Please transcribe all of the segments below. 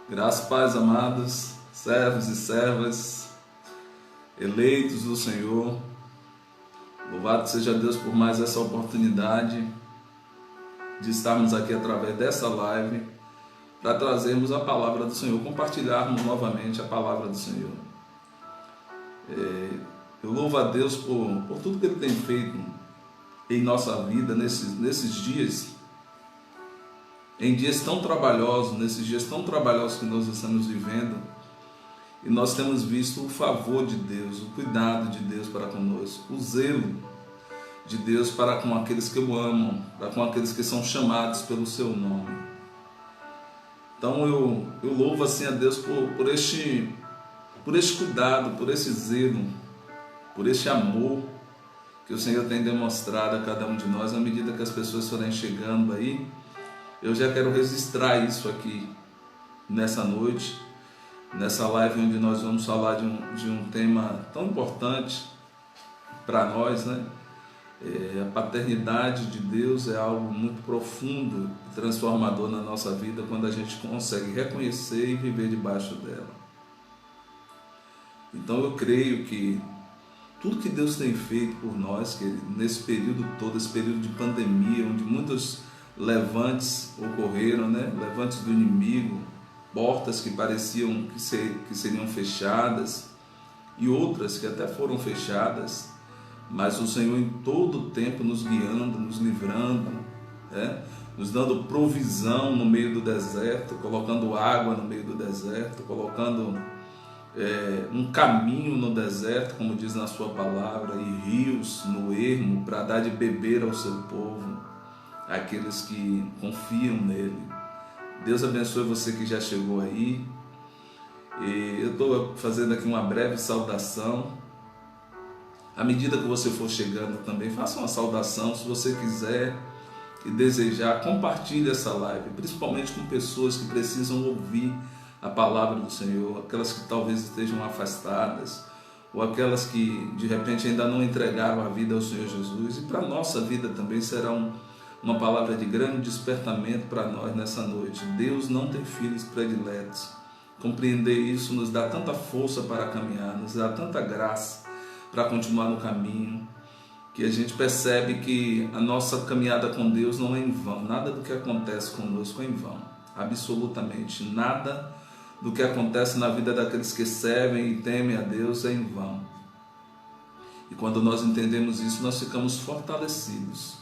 Graças, pais amados, servos e servas, eleitos do Senhor, louvado seja Deus por mais essa oportunidade de estarmos aqui através dessa live para trazermos a palavra do Senhor, compartilharmos novamente a palavra do Senhor. Eu louvo a Deus por tudo que Ele tem feito em nossa vida nesses dias, em dias tão trabalhosos, nesses dias tão trabalhosos que nós estamos vivendo, e nós temos visto o favor de Deus, o cuidado de Deus para conosco, o zelo de Deus para com aqueles que o amam, para com aqueles que são chamados pelo seu nome. Então eu louvo assim a Deus por este cuidado, por esse zelo, por este amor que o Senhor tem demonstrado a cada um de nós. À medida que as pessoas forem chegando aí, eu já quero registrar isso aqui nessa noite, nessa live onde nós vamos falar de um tema tão importante para nós, né? A paternidade de Deus é algo muito profundo e transformador na nossa vida quando a gente consegue reconhecer e viver debaixo dela. Então eu creio que tudo que Deus tem feito por nós, que nesse período todo, esse período de pandemia, onde muitos levantes ocorreram, né? Levantes do inimigo, portas que pareciam que seriam fechadas e outras que até foram fechadas, mas o Senhor em todo o tempo nos guiando, nos livrando, nos dando provisão no meio do deserto, colocando água no meio do deserto, colocando um caminho no deserto, como diz na sua palavra, e rios no ermo para dar de beber ao seu povo, aqueles que confiam nele. Deus abençoe você que já chegou aí. E eu estou fazendo aqui uma breve saudação. À medida que você for chegando também, faça uma saudação. Se você quiser e desejar, compartilhe essa live, principalmente com pessoas que precisam ouvir a palavra do Senhor, aquelas que talvez estejam afastadas, ou aquelas que de repente ainda não entregaram a vida ao Senhor Jesus. E para a nossa vida também será uma palavra de grande despertamento para nós nessa noite. Deus não tem filhos prediletos. Compreender isso nos dá tanta força para caminhar, nos dá tanta graça para continuar no caminho, que a gente percebe que a nossa caminhada com Deus não é em vão. Nada do que acontece conosco é em vão. Absolutamente nada do que acontece na vida daqueles que servem e temem a Deus é em vão. E quando nós entendemos isso, nós ficamos fortalecidos,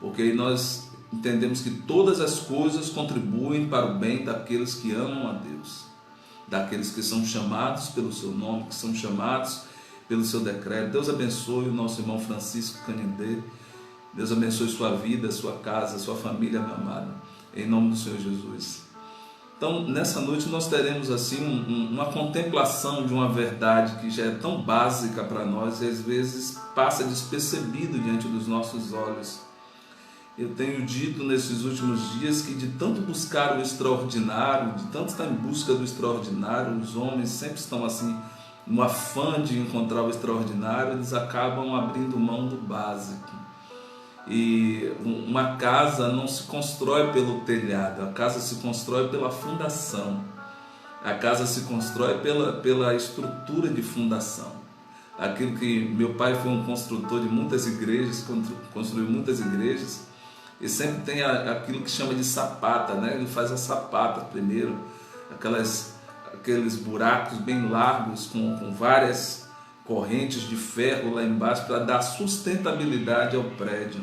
porque nós entendemos que todas as coisas contribuem para o bem daqueles que amam a Deus, daqueles que são chamados pelo seu nome, que são chamados pelo seu decreto. Deus abençoe o nosso irmão Francisco Canindé. Deus abençoe sua vida, sua casa, sua família, meu amado, em nome do Senhor Jesus. Então, nessa noite nós teremos assim uma contemplação de uma verdade que já é tão básica para nós e às vezes passa despercebido diante dos nossos olhos. Eu tenho dito nesses últimos dias que de tanto buscar o extraordinário, de tanto estar em busca do extraordinário, os homens sempre estão assim no afã de encontrar o extraordinário, eles acabam abrindo mão do básico. E uma casa não se constrói pelo telhado, a casa se constrói pela fundação, a casa se constrói pela estrutura de fundação. Aquilo que meu pai foi um construtor de muitas igrejas, construiu muitas igrejas, e sempre tem aquilo que chama de sapata, né? Ele faz a sapata primeiro, aqueles buracos bem largos com várias correntes de ferro lá embaixo para dar sustentabilidade ao prédio.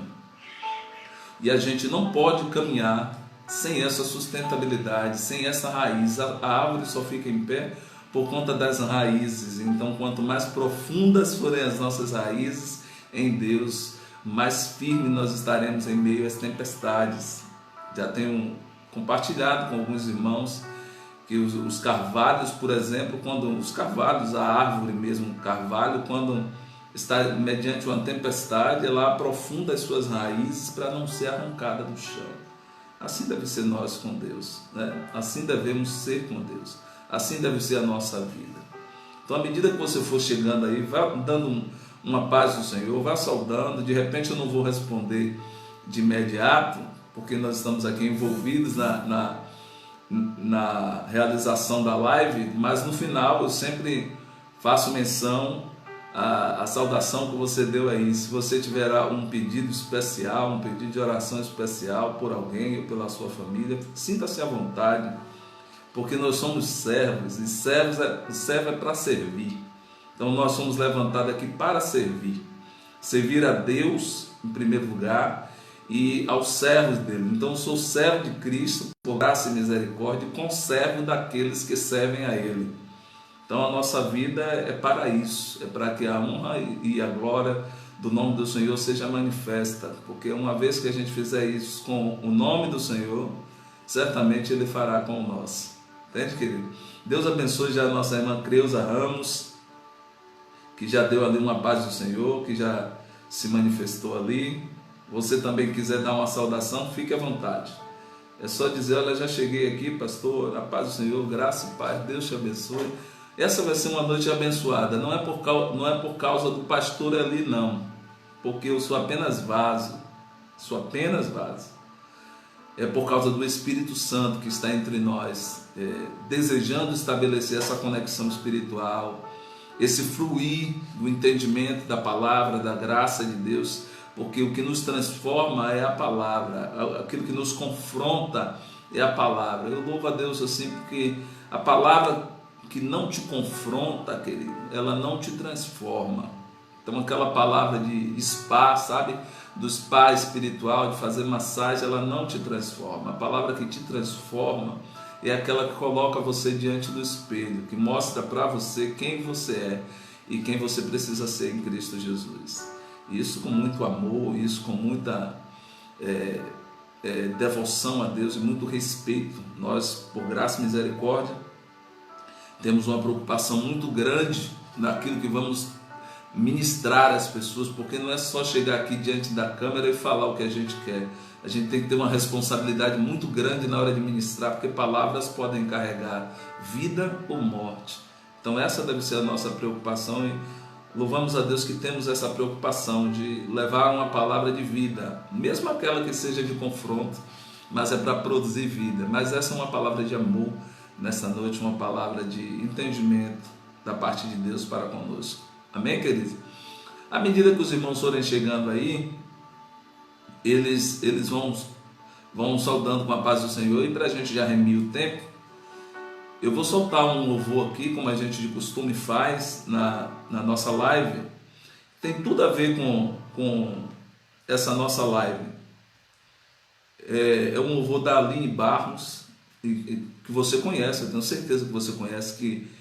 E a gente não pode caminhar sem essa sustentabilidade, sem essa raiz. A árvore só fica em pé por conta das raízes. Então, quanto mais profundas forem as nossas raízes em Deus, mais firme nós estaremos em meio às tempestades. Já tenho compartilhado com alguns irmãos que os carvalhos, por exemplo, a árvore mesmo, o carvalho, quando está mediante uma tempestade, ela aprofunda as suas raízes para não ser arrancada do chão. Assim deve ser nós com Deus, né? Assim devemos ser com Deus, assim deve ser a nossa vida. Então, à medida que você for chegando aí, vá dando uma paz do Senhor, vá saudando. De repente eu não vou responder de imediato, porque nós estamos aqui envolvidos na realização da live, mas no final eu sempre faço menção à saudação que você deu aí. Se você tiver um pedido especial, um pedido de oração especial por alguém ou pela sua família, sinta-se à vontade, porque nós somos servos, e servo é para servir. Então nós somos levantados aqui para servir a Deus em primeiro lugar e aos servos dele. Então eu sou servo de Cristo por graça e misericórdia, e conservo daqueles que servem a Ele. Então a nossa vida é para isso, é para que a honra e a glória do nome do Senhor seja manifesta, porque uma vez que a gente fizer isso com o nome do Senhor, certamente Ele fará com o nosso. Entende, querido? Deus abençoe já a nossa irmã Creuza Ramos, que já deu ali uma paz do Senhor, que já se manifestou ali. Você também quiser dar uma saudação, fique à vontade. É só dizer: olha, já cheguei aqui, pastor, a paz do Senhor, graça e paz, Deus te abençoe. Essa vai ser uma noite abençoada, não é por causa do pastor ali não, porque eu sou apenas vaso, é por causa do Espírito Santo que está entre nós, desejando estabelecer essa conexão espiritual, esse fluir do entendimento da palavra, da graça de Deus, porque o que nos transforma é a palavra, aquilo que nos confronta é a palavra. Eu louvo a Deus assim, porque a palavra que não te confronta, querido, ela não te transforma. Então aquela palavra de spa, sabe, do spa espiritual, de fazer massagem, ela não te transforma. A palavra que te transforma é aquela que coloca você diante do espelho, que mostra para você quem você é e quem você precisa ser em Cristo Jesus. Isso com muito amor, isso com muita devoção a Deus e muito respeito. Nós, por graça e misericórdia, temos uma preocupação muito grande naquilo que vamos ministrar às pessoas, porque não é só chegar aqui diante da câmera e falar o que a gente quer. A gente tem que ter uma responsabilidade muito grande na hora de ministrar, porque palavras podem carregar vida ou morte. Então essa deve ser a nossa preocupação, e louvamos a Deus que temos essa preocupação de levar uma palavra de vida, mesmo aquela que seja de confronto, mas é para produzir vida. Mas essa é uma palavra de amor nessa noite, uma palavra de entendimento da parte de Deus para conosco. Amém, queridos? À medida que os irmãos forem chegando aí, eles vão saudando com a paz do Senhor, e para a gente já remir o tempo, eu vou soltar um louvor aqui, como a gente de costume faz na nossa live. Tem tudo a ver com essa nossa live. É um louvor da Aline Barros, que você conhece, eu tenho certeza que você conhece, que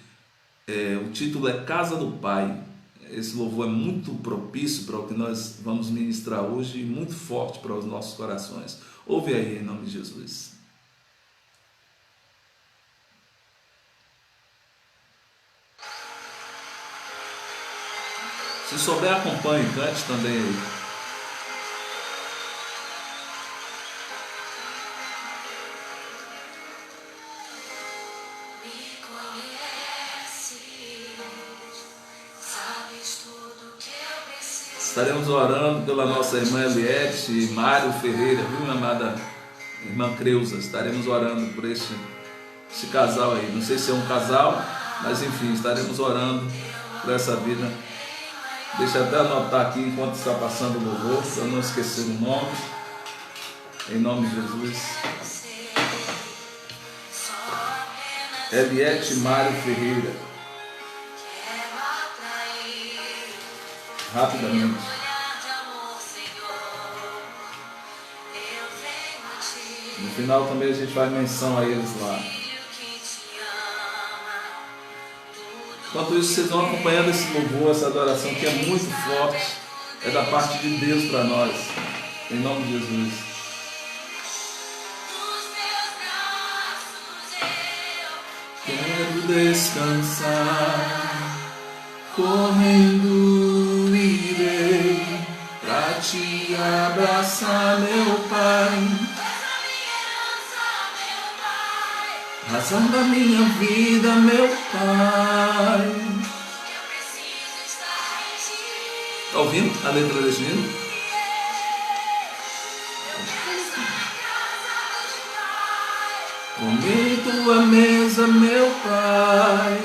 o título é Casa do Pai. Esse louvor é muito propício para o que nós vamos ministrar hoje e muito forte para os nossos corações. Ouve aí, em nome de Jesus. Se souber, acompanhe, cante também aí. Estaremos orando pela nossa irmã Eliette e Mário Ferreira, viu, minha amada irmã Creuza? Estaremos orando por esse casal aí. Não sei se é um casal, mas enfim, estaremos orando por essa vida. Deixa eu até anotar aqui enquanto está passando o louvor, para não esquecer o nome. Em nome de Jesus. Eliette e Mário Ferreira. Rapidamente. No final também a gente faz menção a eles lá. Enquanto isso, vocês vão acompanhando esse louvor, essa adoração que é muito forte, é da parte de Deus para nós, em nome de Jesus. Quero descansar, correndo irei pra te abraçar, meu Pai. Razão da minha vida, meu Pai. Está ouvindo a letra desse hino? Comer em tua mesa, meu Pai,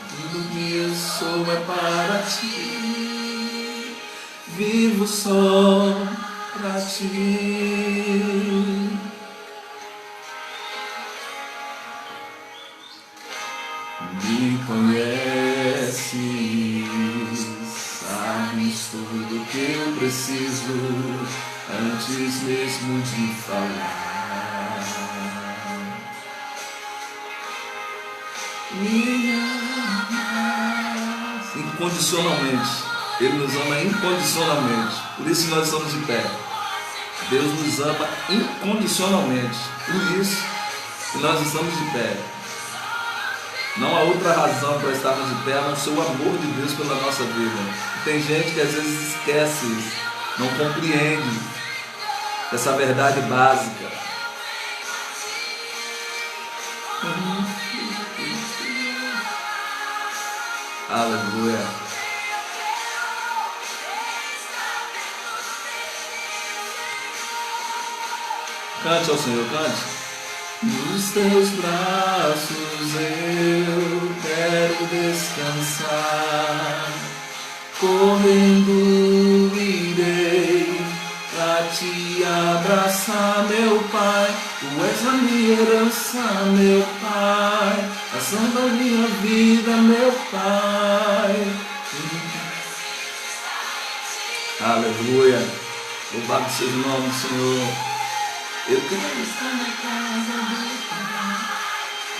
tudo que eu sou é para ti, vivo só para ti. Me conheces, sabes tudo que eu preciso antes mesmo de falar. Me amas incondicionalmente. Ele nos ama incondicionalmente. Por isso nós estamos de pé. Deus nos ama incondicionalmente. Por isso nós estamos de pé. Não há outra razão para estarmos de pé a não ser o amor de Deus pela nossa vida. Tem gente que às vezes esquece isso, não compreende essa verdade básica. Aleluia. Cante ao Senhor, cante. Nos teus braços eu quero descansar, correndo irei pra te abraçar, meu Pai. Tu és a minha herança, meu Pai, a razão da minha vida, meu Pai. Aleluia. Louvado seja o nome do Senhor. Eu quero estar na casa do Pai,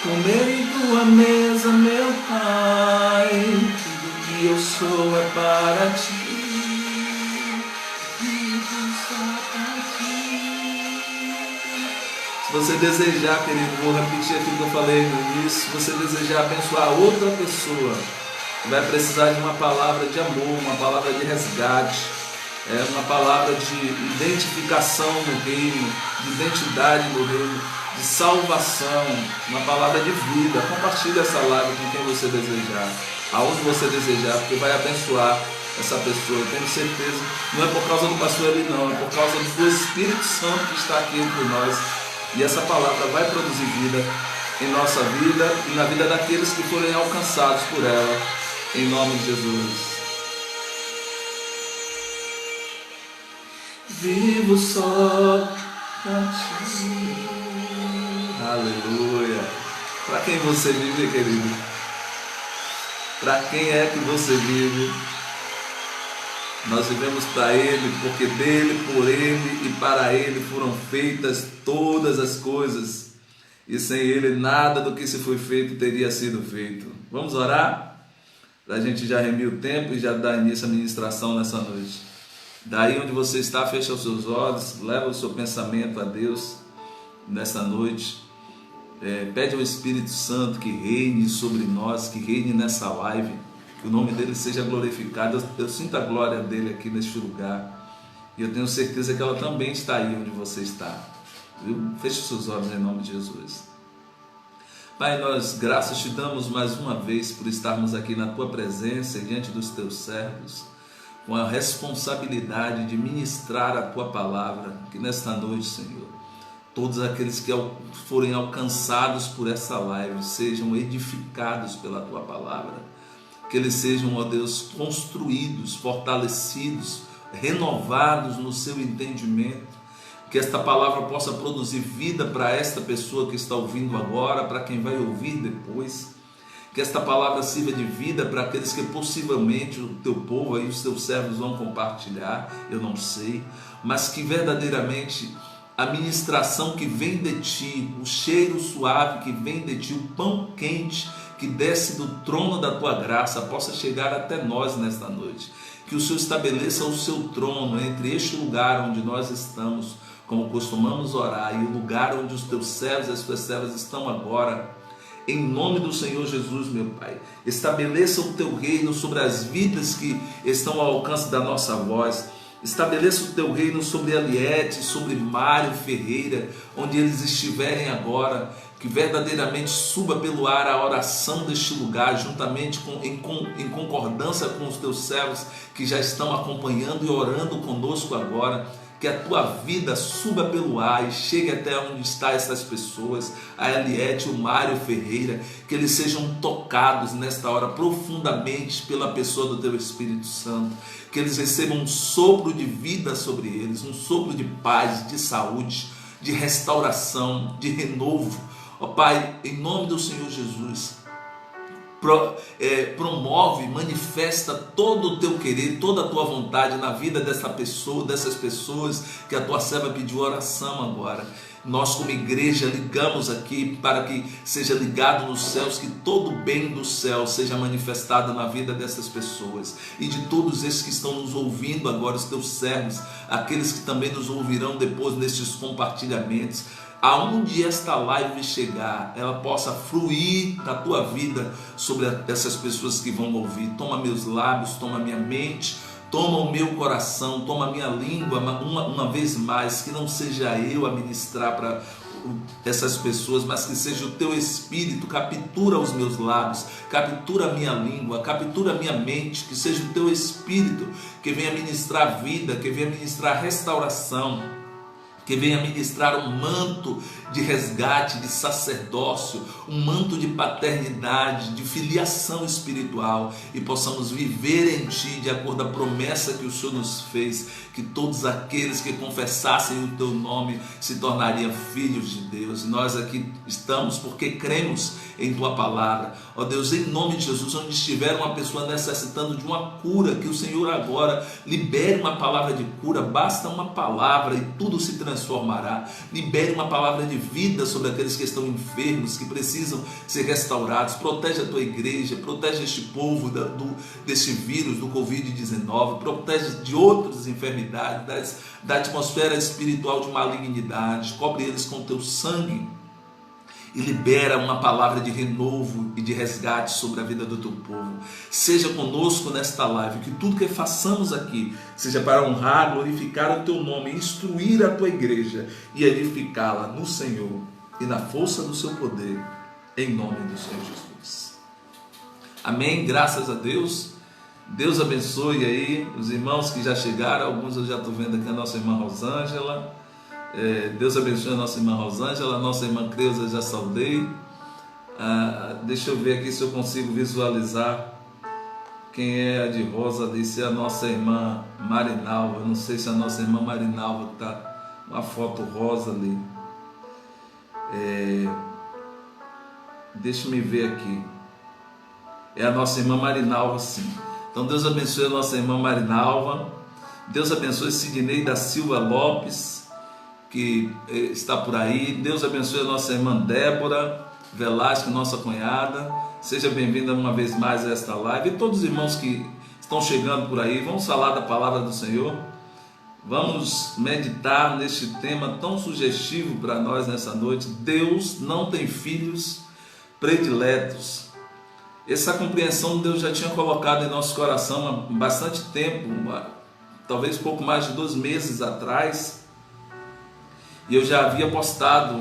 comer em tua mesa, meu Pai. Tudo que eu sou é para ti, vivo só para ti. Se você desejar, querido, vou repetir aquilo que eu falei no início. Se você desejar abençoar outra pessoa, vai precisar de uma palavra de amor, uma palavra de resgate, uma palavra de identificação no reino, de identidade no reino, de salvação, uma palavra de vida. Compartilhe essa live com quem você desejar, aonde você desejar, porque vai abençoar essa pessoa. Eu tenho certeza, não é por causa do pastor ali não, é por causa do Espírito Santo que está aqui entre nós, e essa palavra vai produzir vida em nossa vida e na vida daqueles que forem alcançados por ela, em nome de Jesus. Vivo só pra ti. Aleluia. Para quem você vive, querido? Para quem é que você vive? Nós vivemos para Ele, porque dele, por Ele e para Ele foram feitas todas as coisas. E sem Ele nada do que se foi feito teria sido feito. Vamos orar? Para a gente já remir o tempo e já dar início à ministração nessa noite. Daí onde você está, fecha os seus olhos, leva o seu pensamento a Deus nessa noite. Pede ao Espírito Santo que reine sobre nós, que reine nessa live, que o nome dele seja glorificado. Eu sinto a glória dele aqui neste lugar, e eu tenho certeza que ela também está aí onde você está, viu? Feche os seus olhos em nome de Jesus. Pai, nós graças te damos mais uma vez por estarmos aqui na tua presença e diante dos teus servos, com a responsabilidade de ministrar a tua palavra, que nesta noite, Senhor, todos aqueles que forem alcançados por essa live sejam edificados pela tua palavra, que eles sejam, ó Deus, construídos, fortalecidos, renovados no seu entendimento, que esta palavra possa produzir vida para esta pessoa que está ouvindo agora, para quem vai ouvir depois, que esta palavra sirva de vida para aqueles que possivelmente o teu povo e os teus servos vão compartilhar, eu não sei, mas que verdadeiramente a ministração que vem de ti, o cheiro suave que vem de ti, o pão quente que desce do trono da tua graça possa chegar até nós nesta noite, que o Senhor estabeleça o seu trono entre este lugar onde nós estamos, como costumamos orar, e o lugar onde os teus servos e as tuas servas estão agora. Em nome do Senhor Jesus, meu Pai, estabeleça o teu reino sobre as vidas que estão ao alcance da nossa voz. Estabeleça o teu reino sobre Eliette, sobre Mário Ferreira, onde eles estiverem agora. Que verdadeiramente suba pelo ar a oração deste lugar, juntamente em concordância com os teus servos que já estão acompanhando e orando conosco agora. que a tua vida suba pelo ar e chegue até onde estão essas pessoas, a Eliette, o Mário Ferreira, que eles sejam tocados nesta hora profundamente pela pessoa do teu Espírito Santo, que eles recebam um sopro de vida sobre eles, um sopro de paz, de saúde, de restauração, de renovo. Ó Pai, em nome do Senhor Jesus, promove, manifesta todo o teu querer, toda a tua vontade na vida dessa pessoa, dessas pessoas que a tua serva pediu oração agora. Nós como igreja ligamos aqui para que seja ligado nos céus, que todo o bem do céu seja manifestado na vida dessas pessoas e de todos esses que estão nos ouvindo agora, os teus servos, aqueles que também nos ouvirão depois nestes compartilhamentos. Aonde esta live chegar, ela possa fluir da tua vida sobre essas pessoas que vão ouvir. Toma meus lábios, toma minha mente, toma o meu coração, toma a minha língua, uma vez mais, que não seja eu a ministrar para essas pessoas, mas que seja o teu Espírito. Captura os meus lábios, captura a minha língua, captura a minha mente, que seja o teu Espírito que venha ministrar vida, que venha ministrar restauração, que venha ministrar um manto de resgate, de sacerdócio, um manto de paternidade, de filiação espiritual, e possamos viver em Ti de acordo com a promessa que o Senhor nos fez, que todos aqueles que confessassem o Teu nome se tornariam filhos de Deus. E nós aqui estamos porque cremos em Tua palavra. Ó Deus, em nome de Jesus, onde estiver uma pessoa necessitando de uma cura, que o Senhor agora libere uma palavra de cura. Basta uma palavra e tudo se transformará. Libere uma palavra de vida sobre aqueles que estão enfermos, que precisam ser restaurados. Protege a tua igreja, protege este povo desse vírus, do Covid-19, protege de outras enfermidades, da atmosfera espiritual de malignidade. Cobre eles com teu sangue e libera uma palavra de renovo e de resgate sobre a vida do teu povo. Seja conosco nesta live, que tudo que façamos aqui seja para honrar, glorificar o teu nome, instruir a tua igreja e edificá-la no Senhor e na força do seu poder, em nome do Senhor Jesus. Amém, graças a Deus. Deus abençoe aí os irmãos que já chegaram. Alguns eu já estou vendo aqui, a nossa irmã Rosângela. Deus abençoe a nossa irmã Rosângela, a nossa irmã Creuza, já saudei. Deixa eu ver aqui se eu consigo visualizar quem é a de rosa. Disse a nossa irmã Marinalva. Eu não sei se a nossa irmã Marinalva está uma foto rosa ali. Deixa eu me ver aqui. É a nossa irmã Marinalva, sim. Então Deus abençoe a nossa irmã Marinalva. Deus abençoe Sidney da Silva Lopes, que está por aí. Deus abençoe a nossa irmã Débora Velasco, nossa cunhada. Seja bem-vinda uma vez mais a esta live. E todos os irmãos que estão chegando por aí, vamos falar da palavra do Senhor. Vamos meditar neste tema tão sugestivo para nós nessa noite. Deus não tem filhos prediletos. Essa compreensão Deus já tinha colocado em nosso coração há bastante tempo, talvez pouco mais de 2 meses atrás. E eu já havia postado,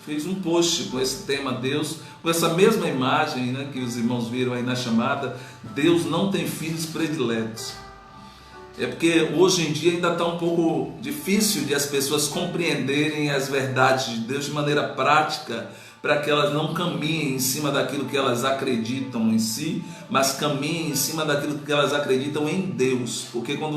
fiz um post com esse tema, Deus, com essa mesma imagem, né, que os irmãos viram aí na chamada. Deus não tem filhos prediletos. É porque hoje em dia ainda está um pouco difícil de as pessoas compreenderem as verdades de Deus de maneira prática, para que elas não caminhem em cima daquilo que elas acreditam em si, mas caminhem em cima daquilo que elas acreditam em Deus. Porque quando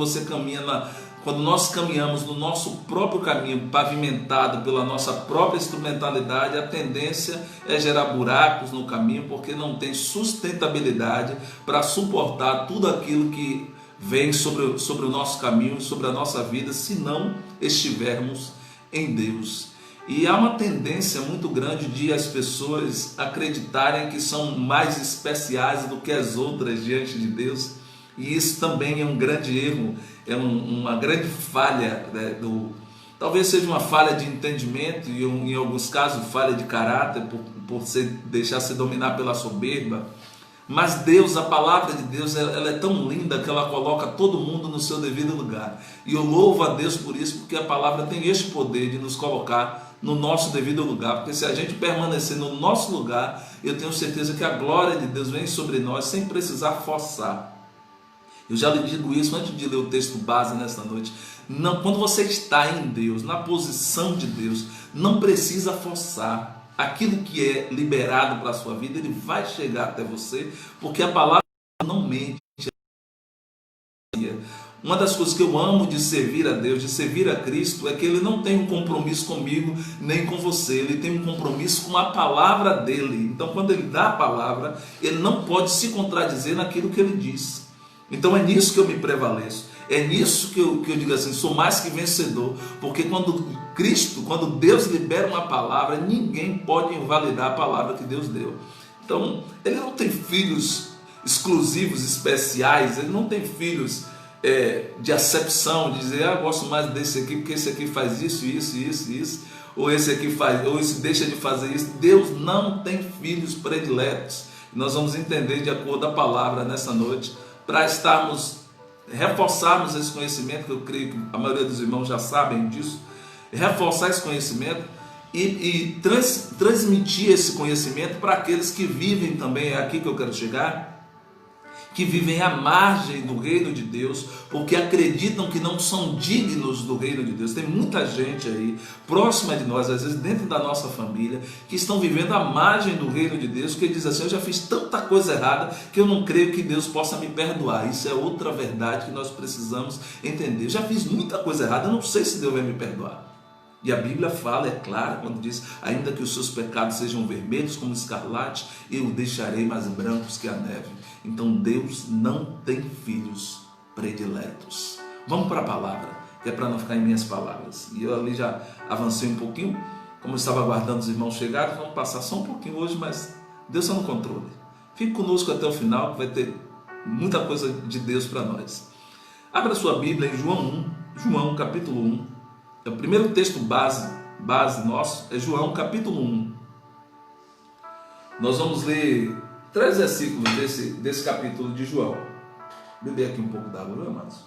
nós caminhamos no nosso próprio caminho, pavimentado pela nossa própria instrumentalidade, a tendência é gerar buracos no caminho, porque não tem sustentabilidade para suportar tudo aquilo que vem sobre o nosso caminho, sobre a nossa vida, se não estivermos em Deus. E há uma tendência muito grande de as pessoas acreditarem que são mais especiais do que as outras diante de Deus. E isso também é um grande erro, é uma grande falha, né, talvez seja uma falha de entendimento e em alguns casos falha de caráter, por deixar se dominar pela soberba. Mas Deus, a palavra de Deus, ela é tão linda que ela coloca todo mundo no seu devido lugar. E eu louvo a Deus por isso, porque a palavra tem este poder de nos colocar no nosso devido lugar. Porque se a gente permanecer no nosso lugar, eu tenho certeza que a glória de Deus vem sobre nós sem precisar forçar. Eu já lhe digo isso antes de ler o texto base nesta noite. Não, quando você está em Deus, na posição de Deus, não precisa forçar. Aquilo que é liberado para a sua vida, ele vai chegar até você, porque a palavra não mente. Uma das coisas que eu amo de servir a Deus, de servir a Cristo, é que Ele não tem um compromisso comigo, nem com você. Ele tem um compromisso com a palavra dEle. Então, quando Ele dá a palavra, Ele não pode se contradizer naquilo que Ele diz. Então, é nisso que eu me prevaleço. É nisso que eu digo assim, sou mais que vencedor. Porque quando Deus libera uma palavra, ninguém pode invalidar a palavra que Deus deu. Então, Ele não tem filhos exclusivos, especiais. Ele não tem filhos de acepção, de dizer, gosto mais desse aqui, porque esse aqui faz isso, ou esse aqui faz, ou esse deixa de fazer isso. Deus não tem filhos prediletos. Nós vamos entender de acordo com a palavra nessa noite, para reforçarmos esse conhecimento, que eu creio que a maioria dos irmãos já sabem disso, reforçar esse conhecimento e transmitir esse conhecimento para aqueles que vivem também, é aqui que eu quero chegar, que vivem à margem do reino de Deus, porque acreditam que não são dignos do reino de Deus. Tem muita gente aí, próxima de nós, às vezes dentro da nossa família, que estão vivendo à margem do reino de Deus, que diz assim, eu já fiz tanta coisa errada, que eu não creio que Deus possa me perdoar. Isso é outra verdade que nós precisamos entender. Eu já fiz muita coisa errada, eu não sei se Deus vai me perdoar. E a Bíblia fala, é clara, quando diz, ainda que os seus pecados sejam vermelhos como escarlate, eu o deixarei mais brancos que a neve. Então Deus não tem filhos prediletos. Vamos para a palavra, que é para não ficar em minhas palavras. E eu ali já avancei um pouquinho, como eu estava aguardando os irmãos chegarem, vamos passar só um pouquinho hoje, mas Deus está no controle. Fique conosco até o final, que vai ter muita coisa de Deus para nós. Abra sua Bíblia em João capítulo 1. O primeiro texto base nosso é João capítulo 1. Nós vamos ler 3 versículos desse capítulo de João. Vou beber aqui um pouco d'água, meu amados.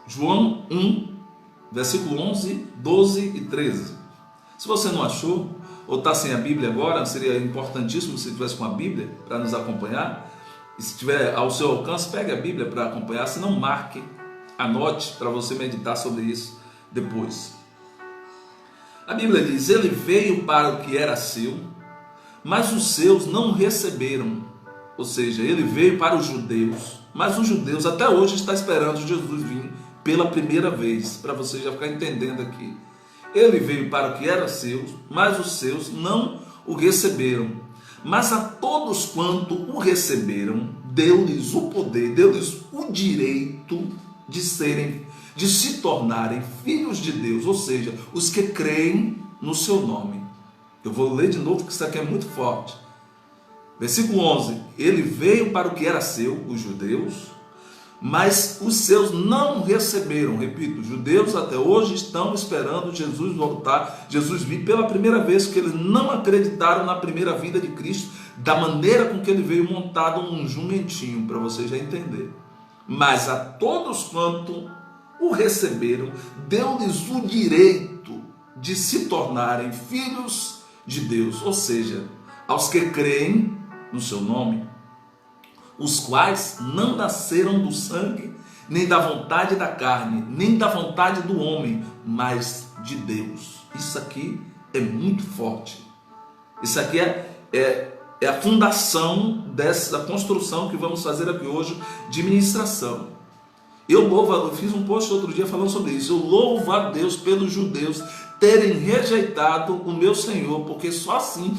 João 1, versículo 11, 12 e 13. Se você não achou, ou está sem a Bíblia agora, seria importantíssimo se tivesse com a Bíblia para nos acompanhar. E se tiver ao seu alcance, pegue a Bíblia para acompanhar, se não marque, anote para você meditar sobre isso depois. A Bíblia diz, ele veio para o que era seu, mas os seus não receberam. Ou seja, ele veio para os judeus, mas os judeus até hoje estão esperando Jesus vir pela primeira vez, para você já ficar entendendo aqui. Ele veio para o que era seu, mas os seus não o receberam. Mas a todos quanto o receberam, deu-lhes o poder, deu-lhes o direito de se tornarem filhos de Deus, ou seja, os que creem no seu nome. Eu vou ler de novo, porque isso aqui é muito forte. Versículo 11, ele veio para o que era seu, os judeus, mas os seus não receberam. Repito, os judeus até hoje estão esperando Jesus voltar, Jesus vir pela primeira vez, porque eles não acreditaram na primeira vinda de Cristo, da maneira com que ele veio montado num jumentinho, para você já entender. Mas a todos quanto o receberam, deu-lhes o direito de se tornarem filhos de Deus, ou seja, aos que creem no seu nome, os quais não nasceram do sangue, nem da vontade da carne, nem da vontade do homem, mas de Deus. Isso aqui é muito forte. Isso aqui é a fundação dessa construção que vamos fazer aqui hoje de ministração. Eu fiz um post outro dia falando sobre isso. Eu louvo a Deus pelos judeus terem rejeitado o meu Senhor, porque só assim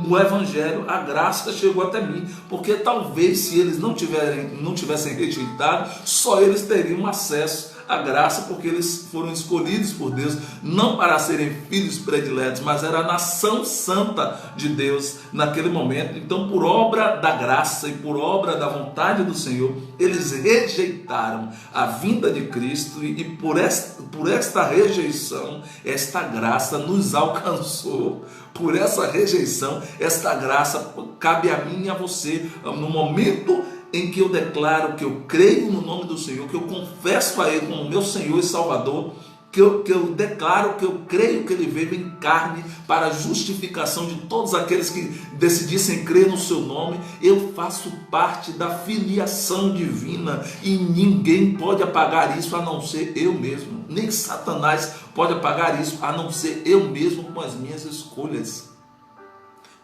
o Evangelho, a graça chegou até mim, porque talvez se eles não tivessem rejeitado, só eles teriam acesso à graça, porque eles foram escolhidos por Deus, não para serem filhos prediletos, mas era a nação santa de Deus naquele momento. Então, por obra da graça e por obra da vontade do Senhor, eles rejeitaram a vinda de Cristo, e por esta rejeição, esta graça nos alcançou. Por essa rejeição, esta graça cabe a mim e a você, no momento em que eu declaro que eu creio no nome do Senhor, que eu confesso a Ele como meu Senhor e Salvador, que eu declaro, que eu creio que ele veio em carne para a justificação de todos aqueles que decidissem crer no seu nome. Eu faço parte da filiação divina e ninguém pode apagar isso a não ser eu mesmo. Nem Satanás pode apagar isso a não ser eu mesmo com as minhas escolhas.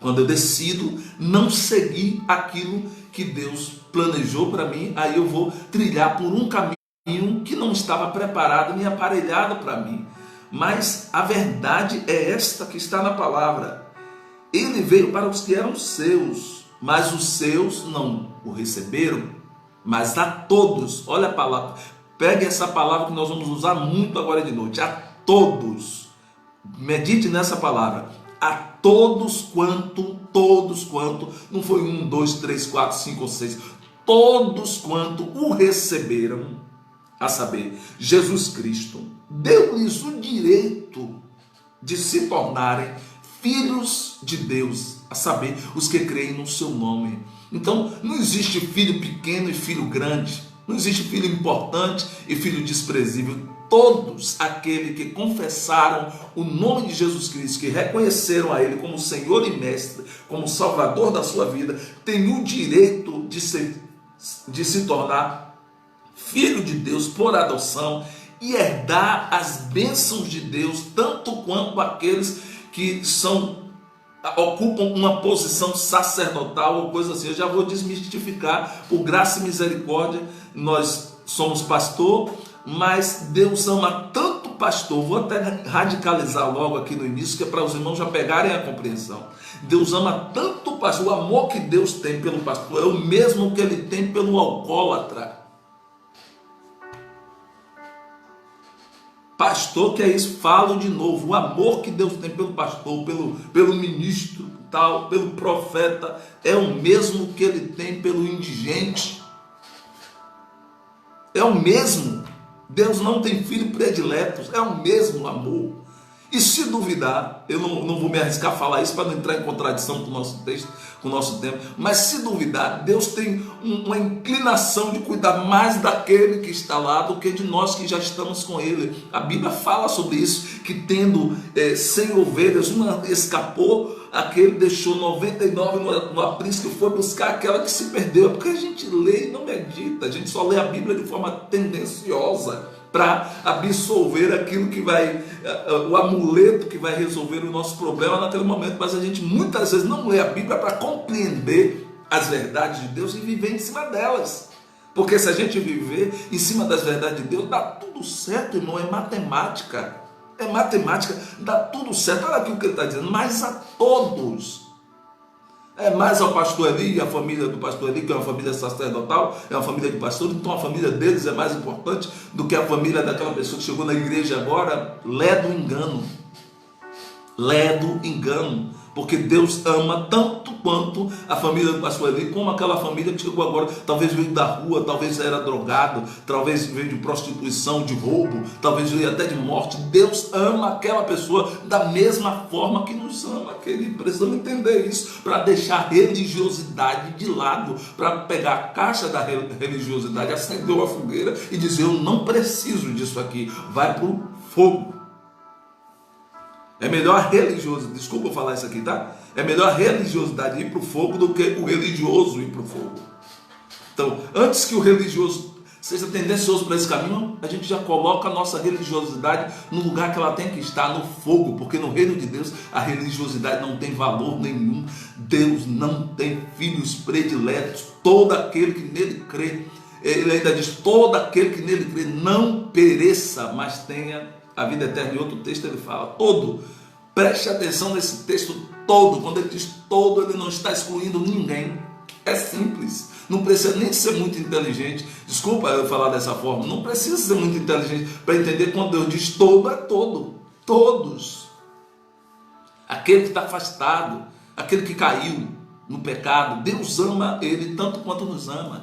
Quando eu decido não seguir aquilo que Deus planejou para mim, aí eu vou trilhar por um caminho que não estava preparado nem aparelhado para mim. Mas a verdade é esta que está na palavra. Ele veio para os que eram seus, mas os seus não o receberam. Mas a todos, olha a palavra, pegue essa palavra que nós vamos usar muito agora de noite. A todos, medite nessa palavra. A todos quanto, não foi 1, 2, 3, 4, 5 ou 6, todos quanto o receberam, a saber, Jesus Cristo, deu-lhes o direito de se tornarem filhos de Deus, a saber, os que creem no seu nome. Então, não existe filho pequeno e filho grande, não existe filho importante e filho desprezível. Todos aqueles que confessaram o nome de Jesus Cristo, que reconheceram a Ele como Senhor e Mestre, como Salvador da sua vida, têm o direito de se tornar filho de Deus por adoção e herdar as bênçãos de Deus, tanto quanto aqueles que ocupam uma posição sacerdotal ou coisa assim. Eu já vou desmistificar. Por graça e misericórdia, nós somos pastor, mas Deus ama tanto o pastor. Vou até radicalizar logo aqui no início, que é para os irmãos já pegarem a compreensão. Deus ama tanto o pastor, o amor que Deus tem pelo pastor é o mesmo que ele tem pelo alcoólatra. Pastor, que é isso? Falo de novo, o amor que Deus tem pelo pastor, pelo ministro, tal, pelo profeta, é o mesmo que ele tem pelo indigente. É o mesmo. Deus não tem filhos prediletos, é o mesmo amor. E se duvidar, eu não vou me arriscar a falar isso para não entrar em contradição com o nosso texto, com o nosso tempo, mas se duvidar, Deus tem uma inclinação de cuidar mais daquele que está lá do que de nós que já estamos com Ele. A Bíblia fala sobre isso, que tendo 100 ovelhas, uma escapou, aquele deixou 99 no aprisco e foi buscar aquela que se perdeu. É porque a gente lê e não medita, a gente só lê a Bíblia de forma tendenciosa, para absolver aquilo que vai, o amuleto que vai resolver o nosso problema naquele momento. Mas a gente muitas vezes não lê a Bíblia para compreender as verdades de Deus e viver em cima delas. Porque se a gente viver em cima das verdades de Deus, dá tudo certo, irmão, é matemática. É matemática, dá tudo certo. Olha aqui o que ele está dizendo, mas a todos. Mais ao pastor Eli e a família do pastor Eli, que é uma família sacerdotal, é uma família de pastores, então a família deles é mais importante do que a família daquela pessoa que chegou na igreja agora. Ledo engano, porque Deus ama tanto quanto a família do pastor Eli, como aquela família que chegou agora, talvez veio da rua, talvez era drogado, talvez veio de prostituição, de roubo, talvez veio até de morte. Deus ama aquela pessoa da mesma forma que nos ama, querido. Precisamos entender isso, para deixar a religiosidade de lado, para pegar a caixa da religiosidade, acender uma fogueira e dizer: eu não preciso disso aqui, vai para o fogo. É melhor a religiosidade, desculpa eu falar isso aqui, tá? É melhor a religiosidade ir para o fogo do que o religioso ir para o fogo. Então, antes que o religioso seja tendencioso para esse caminho, a gente já coloca a nossa religiosidade no lugar que ela tem que estar, no fogo, porque no reino de Deus a religiosidade não tem valor nenhum. Deus não tem filhos prediletos. Todo aquele que nele crê, ele ainda diz, todo aquele que nele crê não pereça, mas tenha a vida eterna. Em outro texto ele fala todo. Preste atenção nesse texto todo. Quando ele diz todo, ele não está excluindo ninguém. É simples. Não precisa nem ser muito inteligente. Desculpa eu falar dessa forma. Não precisa ser muito inteligente para entender quando Deus diz todo, é todo. Todos. Aquele que está afastado, aquele que caiu no pecado, Deus ama ele tanto quanto nos ama.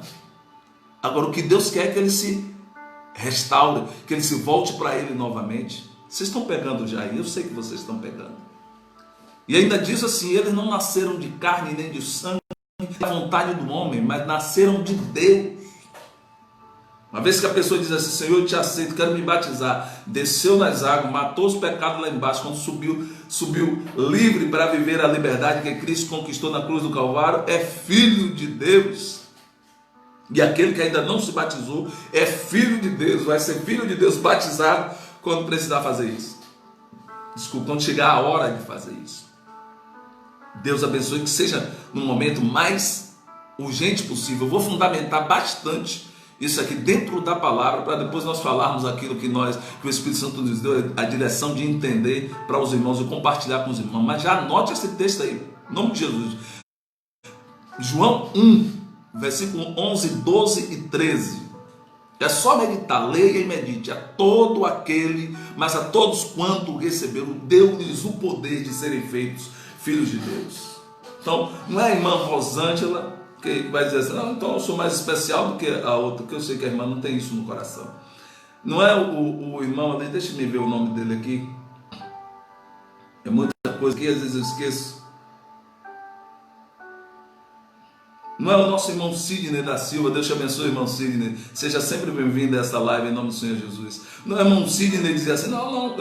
Agora o que Deus quer é que ele se restaure, que ele se volte para ele novamente. Vocês estão pegando já aí? Eu sei que vocês estão pegando. E ainda diz assim: eles não nasceram de carne nem de sangue, da vontade do homem, mas nasceram de Deus. Uma vez que a pessoa diz assim, Senhor, eu te aceito, quero me batizar, desceu nas águas, matou os pecados lá embaixo, quando subiu livre para viver a liberdade que Cristo conquistou na cruz do Calvário, é filho de Deus. E aquele que ainda não se batizou é filho de Deus, vai ser filho de Deus batizado quando precisar fazer isso. Desculpa, quando chegar a hora de fazer isso. Deus abençoe, que seja no momento mais urgente possível. Eu vou fundamentar bastante isso aqui dentro da palavra, para depois nós falarmos aquilo que o Espírito Santo nos deu a direção de entender para os irmãos e compartilhar com os irmãos. Mas já anote esse texto aí, em nome de Jesus. João 1, versículo 11, 12 e 13. É só meditar, leia e medite. A todo aquele, mas a todos quanto receberam, deu-lhes o poder de serem feitos filhos de Deus. Então, não é a irmã Rosângela que vai dizer assim, não, então eu sou mais especial do que a outra, porque eu sei que a irmã não tem isso no coração. Não é o irmão ali, deixa eu ver o nome dele aqui. É muita coisa que às vezes eu esqueço. Não é o nosso irmão Sidney da Silva, Deus te abençoe, irmão Sidney, seja sempre bem-vindo a esta live em nome do Senhor Jesus. Não é o irmão Sidney dizer assim, não,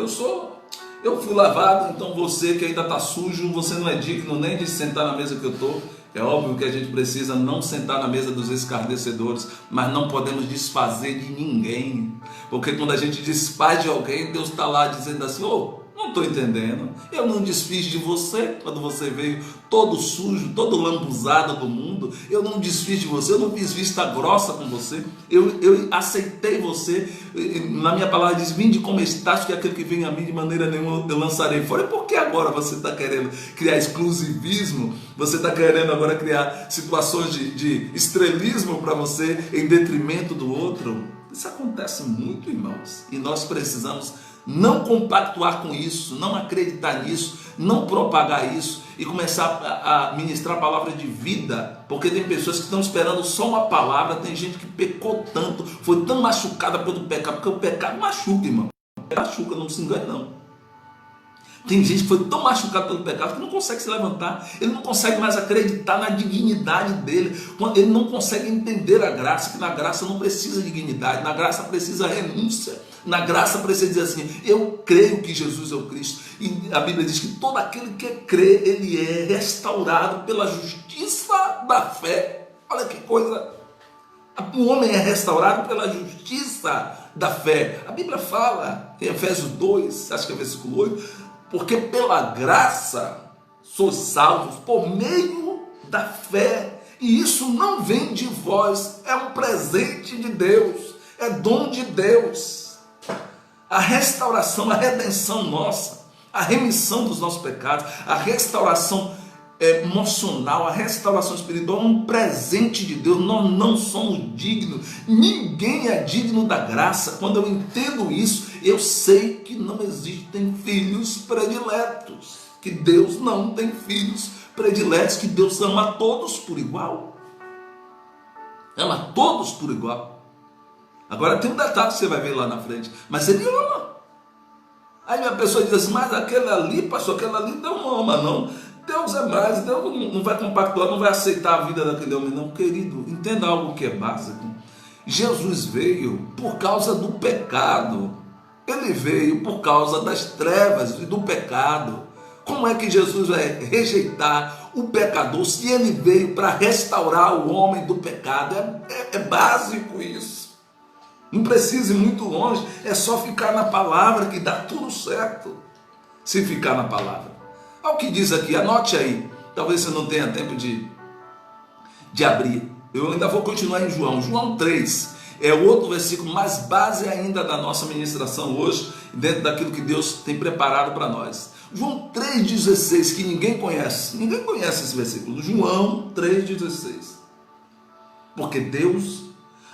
eu fui lavado, então você que ainda está sujo, você não é digno nem de sentar na mesa que eu estou. É óbvio que a gente precisa não sentar na mesa dos escarnecedores, mas não podemos desfazer de ninguém, porque quando a gente desfaz de alguém, Deus está lá dizendo assim, não estou entendendo, eu não desfiz de você quando você veio todo sujo, todo lambuzado do mundo, eu não desfiz de você, eu não fiz vista grossa com você, eu aceitei você, na minha palavra diz, vinde como estás, que aquele que vem a mim de maneira nenhuma eu lançarei fora. E por que agora você está querendo criar exclusivismo, você está querendo agora criar situações de estrelismo para você em detrimento do outro? Isso acontece muito, irmãos, e nós precisamos não compactuar com isso, não acreditar nisso, não propagar isso e começar a ministrar a palavra de vida, porque tem pessoas que estão esperando só uma palavra. Tem gente que pecou tanto, foi tão machucada pelo pecado, porque o pecado machuca, irmão, machuca, não se engane não. Tem gente que foi tão machucado pelo pecado que não consegue se levantar, ele não consegue mais acreditar na dignidade dele, ele não consegue entender a graça, que na graça não precisa de dignidade, na graça precisa renúncia, na graça precisa dizer assim, eu creio que Jesus é o Cristo, e a Bíblia diz que todo aquele que crê, ele é restaurado pela justiça da fé. Olha que coisa, o homem é restaurado pela justiça da fé. A Bíblia fala em Efésios 2, acho que é versículo 8, porque pela graça sois salvos por meio da fé, e isso não vem de vós, é um presente de Deus, é dom de Deus. A restauração, a redenção nossa, a remissão dos nossos pecados, a restauração emocional, a restauração espiritual é um presente de Deus. Nós não somos dignos, ninguém é digno da graça. Quando eu entendo isso, eu sei que não existem filhos prediletos, que Deus não tem filhos prediletos, que Deus ama a todos por igual, ama todos por igual. Agora tem um detalhe que você vai ver lá na frente, mas ele ama. Aí a pessoa diz assim, mas aquele ali, pastor, aquele ali Deus não ama não, Deus é mais, Deus não vai compactuar, não vai aceitar a vida daquele homem não. Querido, entenda algo que é básico. Jesus veio por causa do pecado, ele veio por causa das trevas e do pecado. Como é que Jesus vai rejeitar o pecador se ele veio para restaurar o homem do pecado? É básico isso. Não precisa ir muito longe, é só ficar na palavra que dá tudo certo. Se ficar na palavra. Olha o que diz aqui, anote aí. Talvez você não tenha tempo de abrir. Eu ainda vou continuar em João 3. É o outro versículo, mais base ainda da nossa ministração hoje, dentro daquilo que Deus tem preparado para nós. João 3,16, que ninguém conhece esse versículo. João 3,16. Porque Deus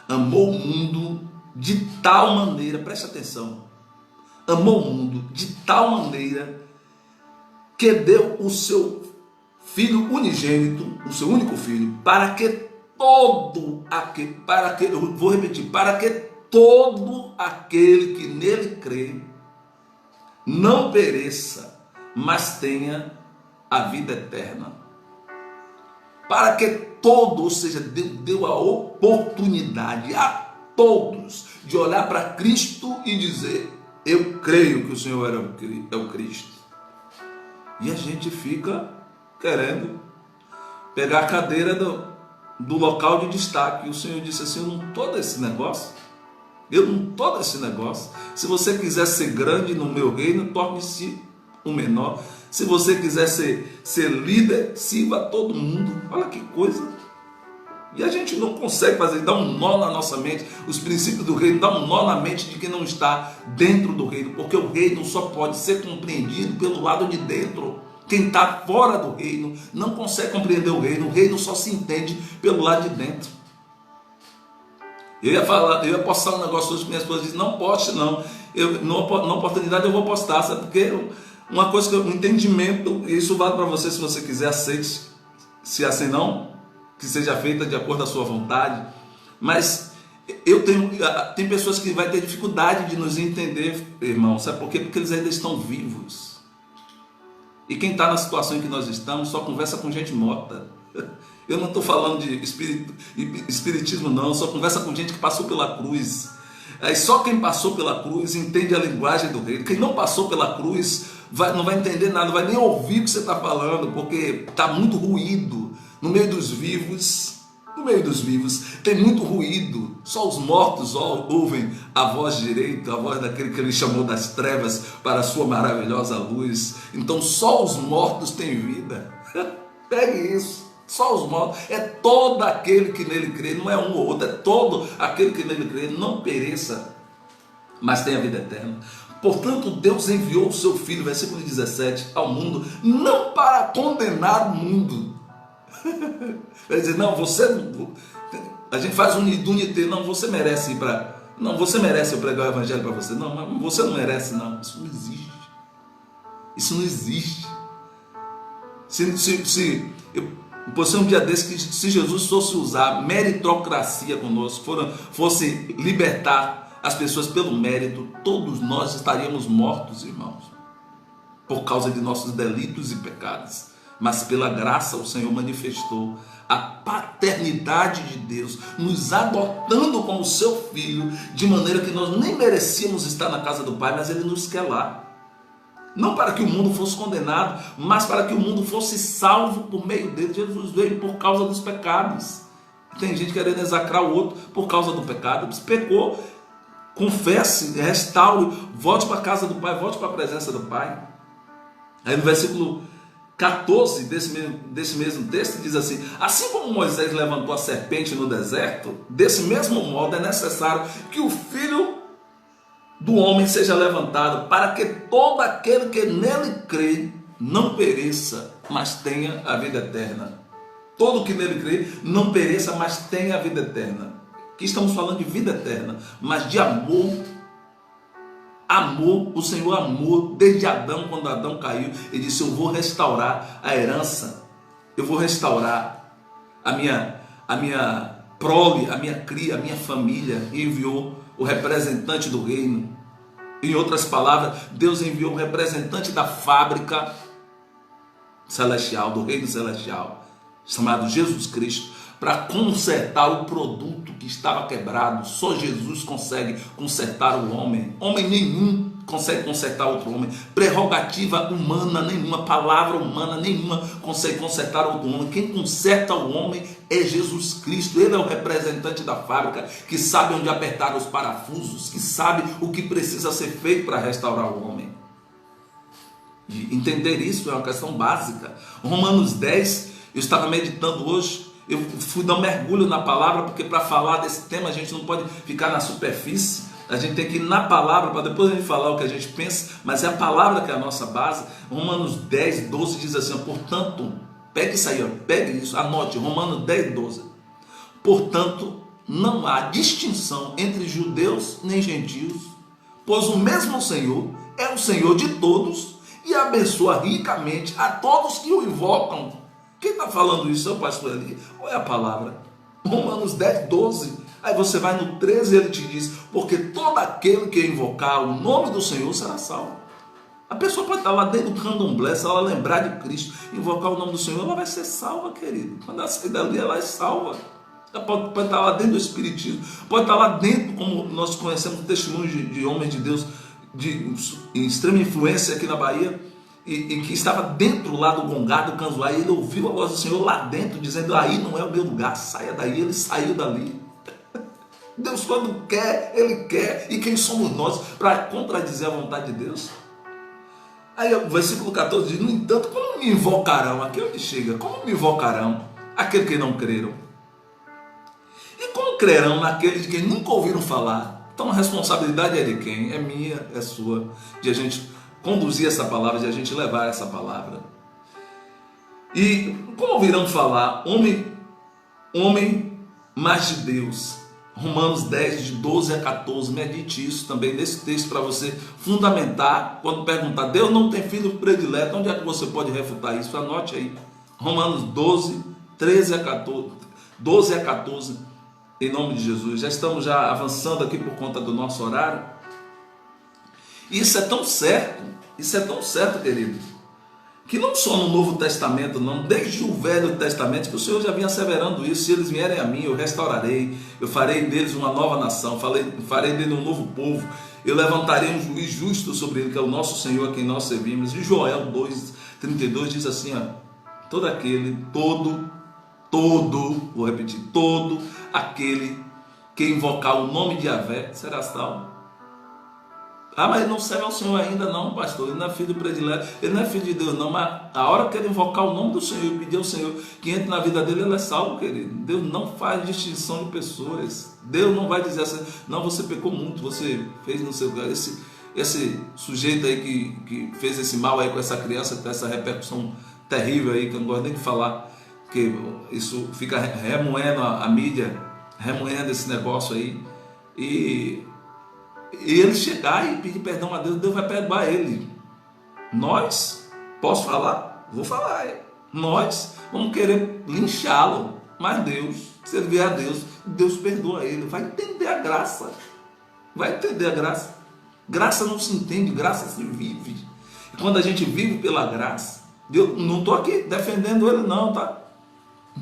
amou o mundo de tal maneira, preste atenção, amou o mundo de tal maneira que deu o seu Filho unigênito, o seu único Filho, para que todo aquele que nele crê não pereça, mas tenha a vida eterna. Para que todo, ou seja, deu a oportunidade a todos, de olhar para Cristo e dizer: eu creio que o Senhor é o Cristo. E a gente fica querendo pegar a cadeira do local de destaque. E o Senhor disse assim: eu não estou desse negócio. Eu não estou desse negócio. Se você quiser ser grande no meu reino, torne-se o menor. Se você quiser ser líder, sirva a todo mundo. Olha que coisa. E a gente não consegue fazer, dá um nó na nossa mente. Os princípios do reino dá um nó na mente de quem não está dentro do reino, porque o reino só pode ser compreendido pelo lado de dentro. Quem está fora do reino não consegue compreender o reino só se entende pelo lado de dentro. Eu ia postar um negócio hoje que minha esposa disse: não poste não, na oportunidade eu vou postar, sabe? Porque uma coisa que um entendimento, isso vale para você, se você quiser, aceite. Se assim não, que seja feita de acordo com a sua vontade. Mas tem pessoas que vai ter dificuldade de nos entender, irmão. Sabe por quê? Porque eles ainda estão vivos. E quem está na situação em que nós estamos só conversa com gente morta. Eu não estou falando de espiritismo não, só conversa com gente que passou pela cruz. Aí só quem passou pela cruz entende a linguagem do reino. Quem não passou pela cruz não vai entender nada, não vai nem ouvir o que você está falando, porque está muito ruído. No meio dos vivos tem muito ruído. Só os mortos ouvem a voz direita, a voz daquele que ele chamou das trevas para a sua maravilhosa luz. Então só os mortos têm vida. Pegue isso. Só os mortos. É todo aquele que nele crê, não é um ou outro, é todo aquele que nele crê, não pereça, mas tenha vida eterna. Portanto, Deus enviou o seu Filho, versículo 17, ao mundo, não para condenar o mundo. Vai dizer: não, você, a gente faz um unité, não, você merece ir para, não, você merece eu pregar o evangelho para você, não, mas você não merece, não, isso não existe. Isso não existe. Pode ser um dia desse que, se Jesus fosse usar meritocracia conosco, fosse libertar as pessoas pelo mérito, todos nós estaríamos mortos, irmãos, por causa de nossos delitos e pecados. Mas pela graça o Senhor manifestou a paternidade de Deus, nos adotando como seu filho, de maneira que nós nem merecíamos estar na casa do Pai, mas Ele nos quer lá. Não para que o mundo fosse condenado, mas para que o mundo fosse salvo por meio dele. Jesus veio por causa dos pecados. Tem gente querendo execrar o outro por causa do pecado. Se pecou, confesse, restaure, volte para a casa do Pai, volte para a presença do Pai. Aí no versículo 14 desse mesmo texto diz assim: assim como Moisés levantou a serpente no deserto, desse mesmo modo é necessário que o Filho do homem seja levantado, para que todo aquele que nele crê não pereça, mas tenha a vida eterna. Todo que nele crê não pereça, mas tenha a vida eterna. Aqui estamos falando de vida eterna, mas de amor. Amor, o Senhor amou desde Adão, quando Adão caiu, Ele disse: eu vou restaurar a herança, eu vou restaurar a minha prole, a minha cria, a minha família. E enviou o representante do reino. Em outras palavras, Deus enviou o representante da fábrica celestial, do reino celestial, chamado Jesus Cristo, para consertar o produto que estava quebrado. Só Jesus consegue consertar o homem. Homem nenhum consegue consertar outro homem. Prerrogativa humana nenhuma, palavra humana nenhuma consegue consertar outro homem. Quem conserta o homem é Jesus Cristo. Ele é o representante da fábrica, que sabe onde apertar os parafusos, que sabe o que precisa ser feito para restaurar o homem. E entender isso é uma questão básica. Romanos 10, eu estava meditando hoje. Eu fui dar um mergulho na palavra, porque para falar desse tema a gente não pode ficar na superfície, a gente tem que ir na palavra para depois a gente falar o que a gente pensa, mas é a palavra que é a nossa base. Romanos 10, 12 diz assim: portanto, pegue isso aí, pegue isso, anote, Romanos 10, 12. Portanto, não há distinção entre judeus nem gentios, pois o mesmo Senhor é o Senhor de todos e abençoa ricamente a todos que o invocam. Quem está falando isso é o pastor ali? Ou é a palavra? Romanos 10, 12. Aí você vai no 13 e ele te diz: porque todo aquele que invocar o nome do Senhor será salvo. A pessoa pode estar lá dentro do candomblé, se ela lembrar de Cristo, invocar o nome do Senhor, ela vai ser salva, querido. Quando ela sair dali, ela é salva. Pode estar lá dentro do Espiritismo, pode estar lá dentro, como nós conhecemos testemunhos de homens de Deus de extrema influência aqui na Bahia, e que estava dentro lá do Gongá, do Canzoá, e ele ouviu a voz do Senhor lá dentro, dizendo: aí não é o meu lugar, saia daí. Ele saiu dali. Deus, quando quer, Ele quer. E quem somos nós para contradizer a vontade de Deus? Aí o versículo 14 diz: no entanto, como me invocarão? Aqui onde chega, como me invocarão aqueles que não creram? E como crerão naqueles que nunca ouviram falar? Então a responsabilidade é de quem? É minha, é sua, de a gente conduzir essa palavra, de a gente levar essa palavra. E como ouvirão falar? Homem mais de Deus. Romanos 10, de 12 a 14, medite isso também nesse texto para você fundamentar. Quando perguntar, Deus não tem filho predileto, onde é que você pode refutar isso? Anote aí, Romanos 12, 13 a 14, 12 a 14, em nome de Jesus. Já estamos avançando aqui por conta do nosso horário. Isso é tão certo, querido, que não só no Novo Testamento, não, desde o Velho Testamento, que o Senhor já vinha asseverando isso: se eles vierem a mim, eu restaurarei, eu farei deles uma nova nação, farei dele um novo povo, eu levantarei um juiz justo sobre ele, que é o nosso Senhor, a quem nós servimos. E Joel 2,32 diz assim: todo aquele que invocar o nome de Yahvé será salvo. Mas ele não serve ao Senhor ainda não, pastor, ele não é filho predileto, ele não é filho de Deus não, mas a hora que ele invocar o nome do Senhor e pedir ao Senhor que entre na vida dele, ele é salvo, querido. Deus não faz distinção de pessoas. Deus não vai dizer assim: não, você pecou muito, você fez no seu lugar. Esse sujeito aí que fez esse mal aí com essa criança, que tem essa repercussão terrível aí, que eu não gosto nem de falar, que isso fica remoendo a mídia, remoendo esse negócio aí, e ele chegar e pedir perdão a Deus, Deus vai perdoar ele. Nós, posso falar? Vou falar. Nós vamos querer linchá-lo, mas Deus, se ele vier a Deus, Deus perdoa ele, vai entender a graça. Vai entender a graça. Graça não se entende, graça se vive. E quando a gente vive pela graça, Deus, não estou aqui defendendo ele não, tá?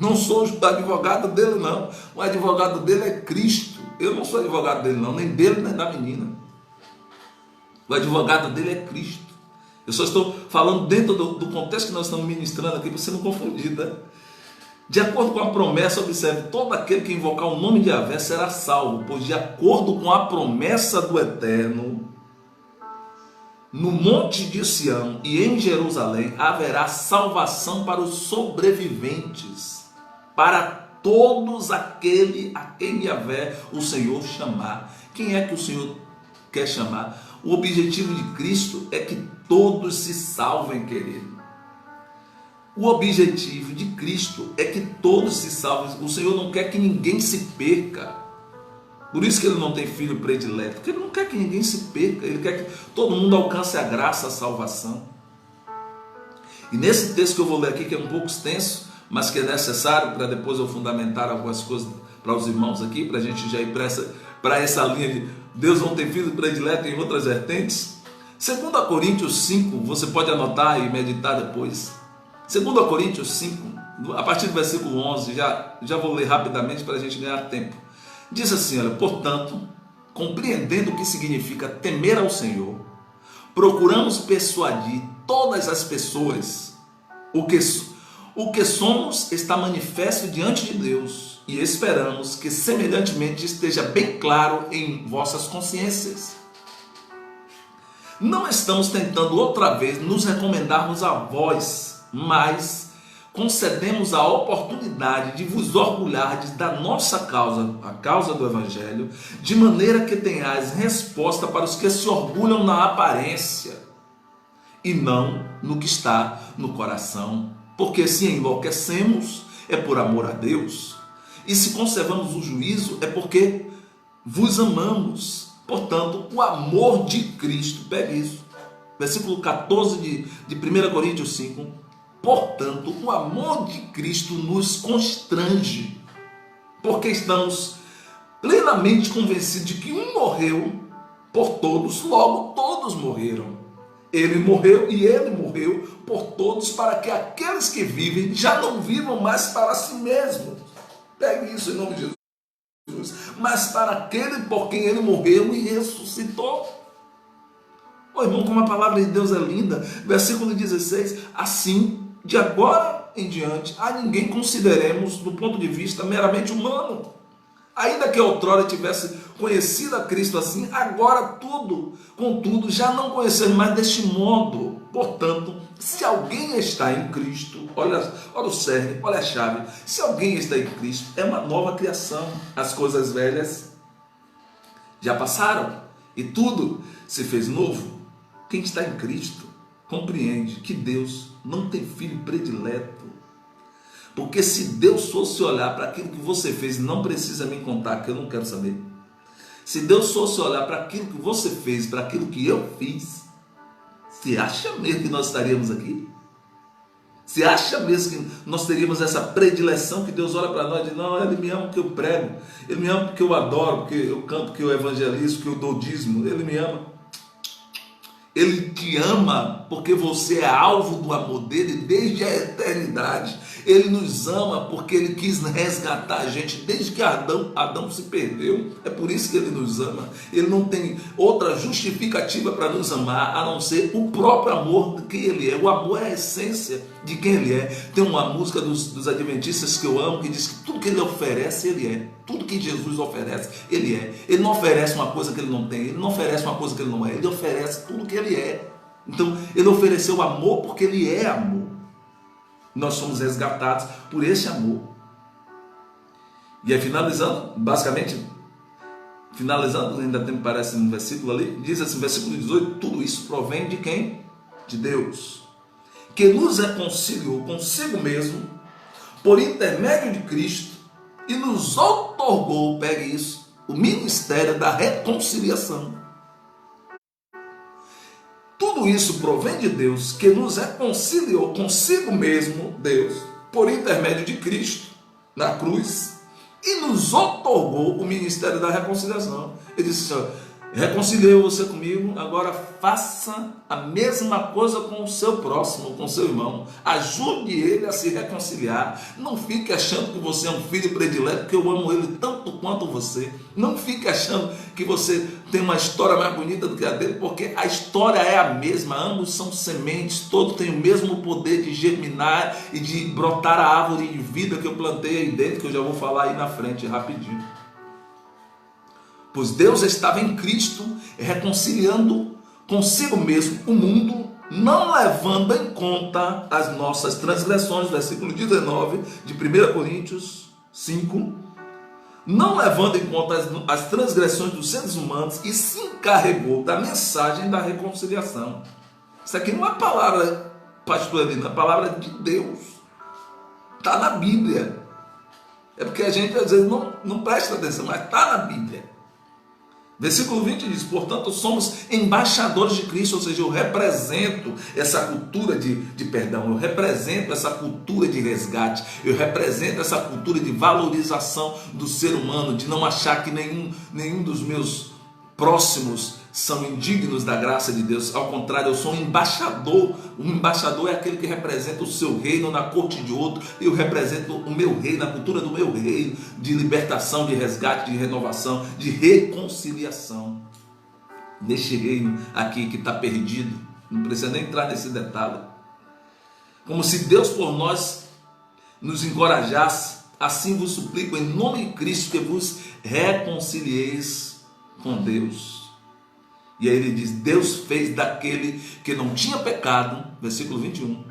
Não sou o advogado dele não. O advogado dele é Cristo. Eu não sou advogado dele não, nem dele nem da menina. O advogado dele é Cristo. Eu só estou falando dentro do contexto que nós estamos ministrando aqui, para você não confundir, tá? De acordo com a promessa, observe: todo aquele que invocar o nome de Yahvé será salvo, pois de acordo com a promessa do Eterno, no monte de Sião e em Jerusalém haverá salvação para os sobreviventes, para todos aquele a quem Yahvé, o Senhor, chamar. Quem é que o Senhor quer chamar? O objetivo de Cristo é que todos se salvem, querido. O objetivo de Cristo é que todos se salvem. O Senhor não quer que ninguém se perca. Por isso que Ele não tem filho predileto, porque Ele não quer que ninguém se perca. Ele quer que todo mundo alcance a graça, a salvação. E nesse texto que eu vou ler aqui, que é um pouco extenso, mas que é necessário para depois eu fundamentar algumas coisas para os irmãos aqui, para a gente já ir para essa linha de Deus não tem filho predileto em outras vertentes. 2 Coríntios 5, você pode anotar e meditar depois. 2 Coríntios 5, a partir do versículo 11, já vou ler rapidamente para a gente ganhar tempo. Diz assim: olha, portanto, compreendendo o que significa temer ao Senhor, procuramos persuadir todas as pessoas. O que somos está manifesto diante de Deus, e esperamos que semelhantemente esteja bem claro em vossas consciências. Não estamos tentando outra vez nos recomendarmos a vós, mas concedemos a oportunidade de vos orgulhardes da nossa causa, a causa do Evangelho, de maneira que tenhais resposta para os que se orgulham na aparência e não no que está no coração. Porque se enlouquecemos, é por amor a Deus, e se conservamos o juízo, é porque vos amamos. Portanto, o amor de Cristo, pegue isso, versículo 14 de 1 Coríntios 5, portanto, o amor de Cristo nos constrange, porque estamos plenamente convencidos de que um morreu por todos, logo todos morreram. Ele morreu e ele morreu por todos, para que aqueles que vivem já não vivam mais para si mesmos, Pegue isso em nome de Jesus. Mas para aquele por quem ele morreu e ressuscitou. Oh, irmão, como a palavra de Deus é linda. Versículo 16. Assim, de agora em diante, a ninguém consideremos do ponto de vista meramente humano. Ainda que outrora tivesse conhecido a Cristo assim, agora contudo, já não conhecemos mais deste modo. Portanto, se alguém está em Cristo, olha o cerne, olha a chave. Se alguém está em Cristo, é uma nova criação. As coisas velhas já passaram e tudo se fez novo. Quem está em Cristo compreende que Deus não tem filho predileto. Porque se Deus fosse olhar para aquilo que você fez, não precisa me contar, que eu não quero saber. Se Deus fosse olhar para aquilo que você fez, para aquilo que eu fiz, você acha mesmo que nós estaríamos aqui? Você acha mesmo que nós teríamos essa predileção que Deus olha para nós e diz, não, Ele me ama porque eu prego, Ele me ama porque eu adoro, porque eu canto, porque eu evangelizo, porque eu dou dízimo, Ele me ama. Ele te ama porque você é alvo do amor dele desde a eternidade. Ele nos ama porque ele quis resgatar a gente desde que Adão se perdeu. É por isso que ele nos ama. Ele não tem outra justificativa para nos amar a não ser o próprio amor de quem ele é. O amor é a essência de quem ele é. Tem uma música dos adventistas que eu amo que diz que tudo que ele oferece, ele é. Tudo que Jesus oferece, ele é. Ele não oferece uma coisa que ele não tem, ele não oferece uma coisa que ele não é, ele oferece tudo que ele é. Então, ele ofereceu amor porque ele é amor. Nós somos resgatados por esse amor. E aí, finalizando, ainda tem, parece um versículo ali, diz assim, versículo 18, tudo isso provém de quem? De Deus, que nos reconciliou consigo mesmo, por intermédio de Cristo, e nos outorgou, pegue isso, o ministério da reconciliação. Tudo isso provém de Deus, que nos reconciliou consigo mesmo, Deus, por intermédio de Cristo, na cruz, e nos outorgou o ministério da reconciliação. Ele disse assim, reconciliei você comigo, agora faça a mesma coisa com o seu próximo, com o seu irmão. Ajude ele a se reconciliar. Não fique achando que você é um filho predileto, que eu amo ele tanto quanto você. Não fique achando que você tem uma história mais bonita do que a dele, porque a história é a mesma. Ambos são sementes, todos têm o mesmo poder de germinar e de brotar a árvore de vida que eu plantei aí dentro, que eu já vou falar aí na frente rapidinho. Pois Deus estava em Cristo reconciliando consigo mesmo o mundo, não levando em conta as nossas transgressões, versículo 19 de 1 Coríntios 5, não levando em conta as transgressões dos seres humanos, e se encarregou da mensagem da reconciliação. Isso aqui não é palavra pastorina, é palavra de Deus, está na Bíblia. É porque a gente às vezes não presta atenção, mas está na Bíblia. Versículo 20 diz, portanto, somos embaixadores de Cristo, ou seja, eu represento essa cultura de perdão, eu represento essa cultura de resgate, eu represento essa cultura de valorização do ser humano, de não achar que nenhum dos meus próximos são indignos da graça de Deus. Ao contrário, eu sou um embaixador. Um embaixador é aquele que representa o seu reino na corte de outro. Eu represento o meu reino, a cultura do meu reino, de libertação, de resgate, de renovação, de reconciliação. Neste reino aqui que está perdido, não precisa nem entrar nesse detalhe. Como se Deus por nós nos encorajasse, assim vos suplico em nome de Cristo que vos reconcilieis com Deus. E aí ele diz, Deus fez daquele que não tinha pecado, versículo 21,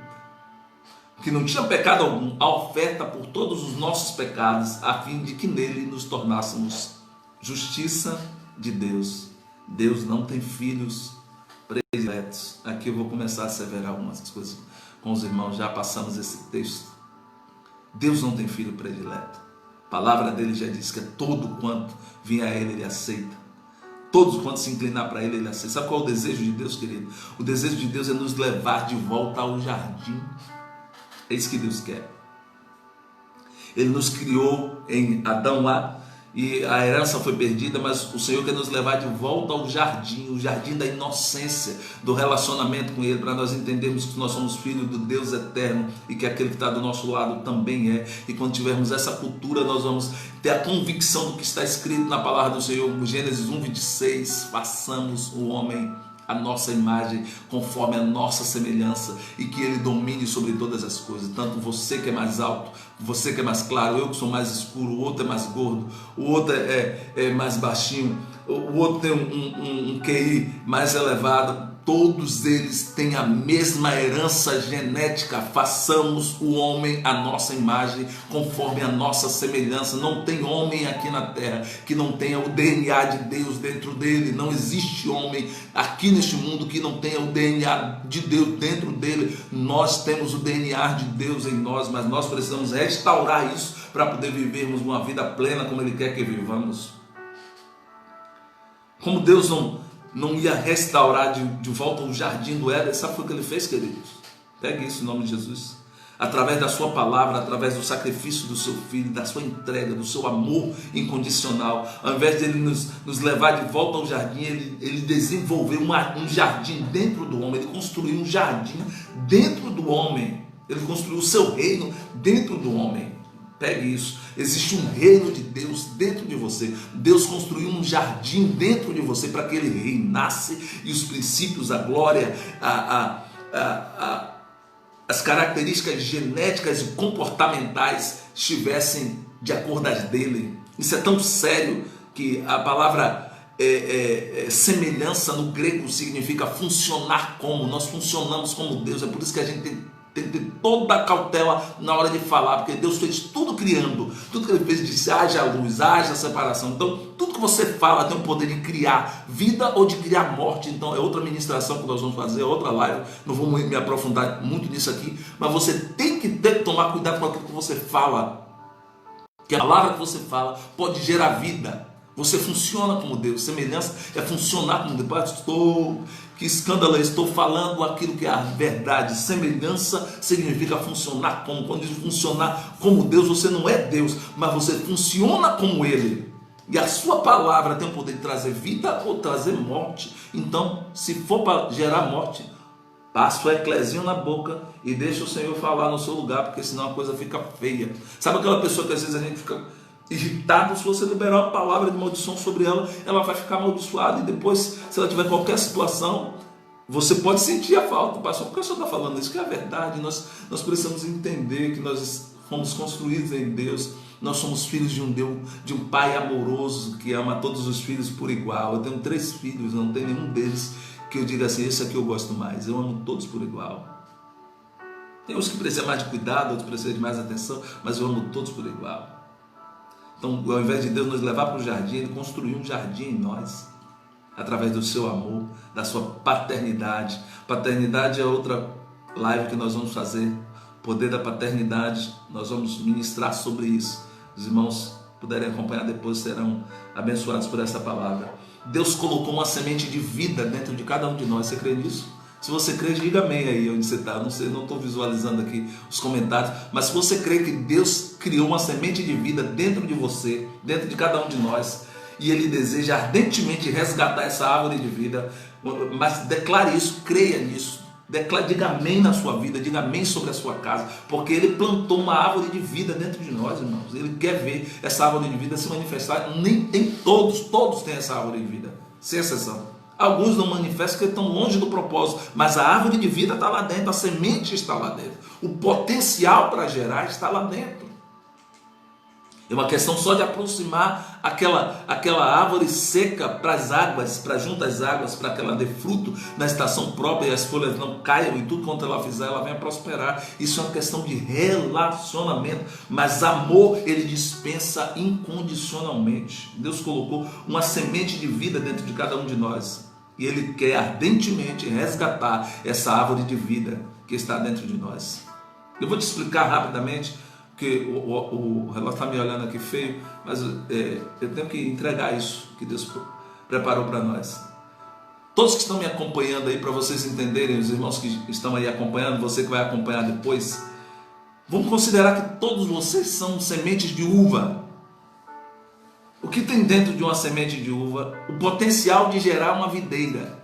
que não tinha pecado algum, a oferta por todos os nossos pecados, a fim de que nele nos tornássemos justiça de Deus. Deus não tem filhos prediletos. Aqui eu vou começar a asseverar algumas coisas com os irmãos, já passamos esse texto. Deus não tem filho predileto. A palavra dele já diz que é todo quanto vinha a ele aceita. Todos quanto se inclinar para ele, ele aceita. Sabe qual é o desejo de Deus, querido? O desejo de Deus é nos levar de volta ao jardim. É isso que Deus quer. Ele nos criou em Adão lá, e a herança foi perdida, mas o Senhor quer nos levar de volta ao jardim, o jardim da inocência, do relacionamento com Ele, para nós entendermos que nós somos filhos do Deus eterno e que aquele que está do nosso lado também é. E quando tivermos essa cultura, nós vamos ter a convicção do que está escrito na palavra do Senhor, Gênesis 1:26, façamos o homem a nossa imagem, conforme a nossa semelhança, e que Ele domine sobre todas as coisas. Tanto você que é mais alto, você que é mais claro, eu que sou mais escuro, o outro é mais gordo, o outro é mais baixinho, o outro tem um QI mais elevado. Todos eles têm a mesma herança genética. Façamos o homem a nossa imagem, conforme a nossa semelhança. Não tem homem aqui na terra que não tenha o DNA de Deus dentro dele. Não existe homem aqui neste mundo que não tenha o DNA de Deus dentro dele. Nós temos o DNA de Deus em nós, mas nós precisamos restaurar isso para poder vivermos uma vida plena como Ele quer que vivamos. Como Deus não ia restaurar de volta o jardim do Éden, sabe o que Ele fez, queridos? Pegue isso em nome de Jesus. Através da sua palavra, através do sacrifício do seu filho, da sua entrega, do seu amor incondicional, ao invés de Ele nos levar de volta ao jardim, Ele desenvolveu um jardim dentro do homem. Ele construiu um jardim dentro do homem. Ele construiu o seu reino dentro do homem. Pegue isso. Existe um reino de Deus dentro de você. Deus construiu um jardim dentro de você para que Ele reinasse e os princípios, a glória, as características genéticas e comportamentais estivessem de acordo às dele. Isso é tão sério que a palavra semelhança no grego significa funcionar como. Nós funcionamos como Deus. É por isso que a gente tem que ter toda a cautela na hora de falar, porque Deus fez tudo criando, tudo que Ele fez, disse haja luz, haja separação. Então tudo que você fala tem o poder de criar vida ou de criar morte. Então é outra ministração que nós vamos fazer, outra live, não vou me aprofundar muito nisso aqui, mas você tem que tomar cuidado com aquilo que você fala, que a palavra que você fala pode gerar vida. Você funciona como Deus. Semelhança é funcionar como Deus. Pastor, que escândalo, estou falando aquilo que é a verdade. Semelhança significa funcionar como. Quando diz funcionar como Deus, você não é Deus, mas você funciona como Ele. E a sua palavra tem o poder de trazer vida ou trazer morte. Então, se for para gerar morte, passa o eclesinho na boca e deixa o Senhor falar no seu lugar, porque senão a coisa fica feia. Sabe aquela pessoa que às vezes a gente fica irritado? Se você liberar uma palavra de maldição sobre ela, ela vai ficar amaldiçoada, e depois, se ela tiver qualquer situação, você pode sentir a falta. Pastor, por que o senhor está falando isso? Que é a verdade. Nós precisamos entender que nós fomos construídos em Deus. Nós somos filhos de um pai amoroso que ama todos os filhos por igual. Eu tenho 3 filhos, não tem nenhum deles que eu diga assim, esse aqui eu gosto mais. Eu amo todos por igual. Tem uns que precisam mais de cuidado, outros precisam de mais atenção, mas eu amo todos por igual. Então, ao invés de Deus nos levar para o jardim, Ele construiu um jardim em nós, através do seu amor, da sua paternidade. Paternidade é outra live que nós vamos fazer. Poder da paternidade, nós vamos ministrar sobre isso. Os irmãos puderem acompanhar depois serão abençoados por essa palavra. Deus colocou uma semente de vida dentro de cada um de nós. Você crê nisso? Se você crê, diga amém aí onde você está. Não sei, não estou visualizando aqui os comentários, mas se você crê que Deus criou uma semente de vida dentro de você, dentro de cada um de nós, e Ele deseja ardentemente resgatar essa árvore de vida, mas declare isso, creia nisso, diga amém na sua vida, diga amém sobre a sua casa, porque Ele plantou uma árvore de vida dentro de nós, irmãos. Ele quer ver essa árvore de vida se manifestar. Nem tem todos têm essa árvore de vida, sem exceção. Alguns não manifestam porque estão longe do propósito, mas a árvore de vida está lá dentro, a semente está lá dentro, o potencial para gerar está lá dentro. É uma questão só de aproximar aquela árvore seca para as águas, para junto às águas, para que ela dê fruto na estação própria e as folhas não caiam, e tudo quanto ela fizer, ela venha prosperar. Isso é uma questão de relacionamento, mas amor Ele dispensa incondicionalmente. Deus colocou uma semente de vida dentro de cada um de nós, e Ele quer ardentemente resgatar essa árvore de vida que está dentro de nós. Eu vou te explicar rapidamente, porque o relógio está me olhando aqui feio, mas eu tenho que entregar isso que Deus preparou para nós. Todos que estão me acompanhando aí, para vocês entenderem, os irmãos que estão aí acompanhando, você que vai acompanhar depois, vamos considerar que todos vocês são sementes de uva. O que tem dentro de uma semente de uva? O potencial de gerar uma videira.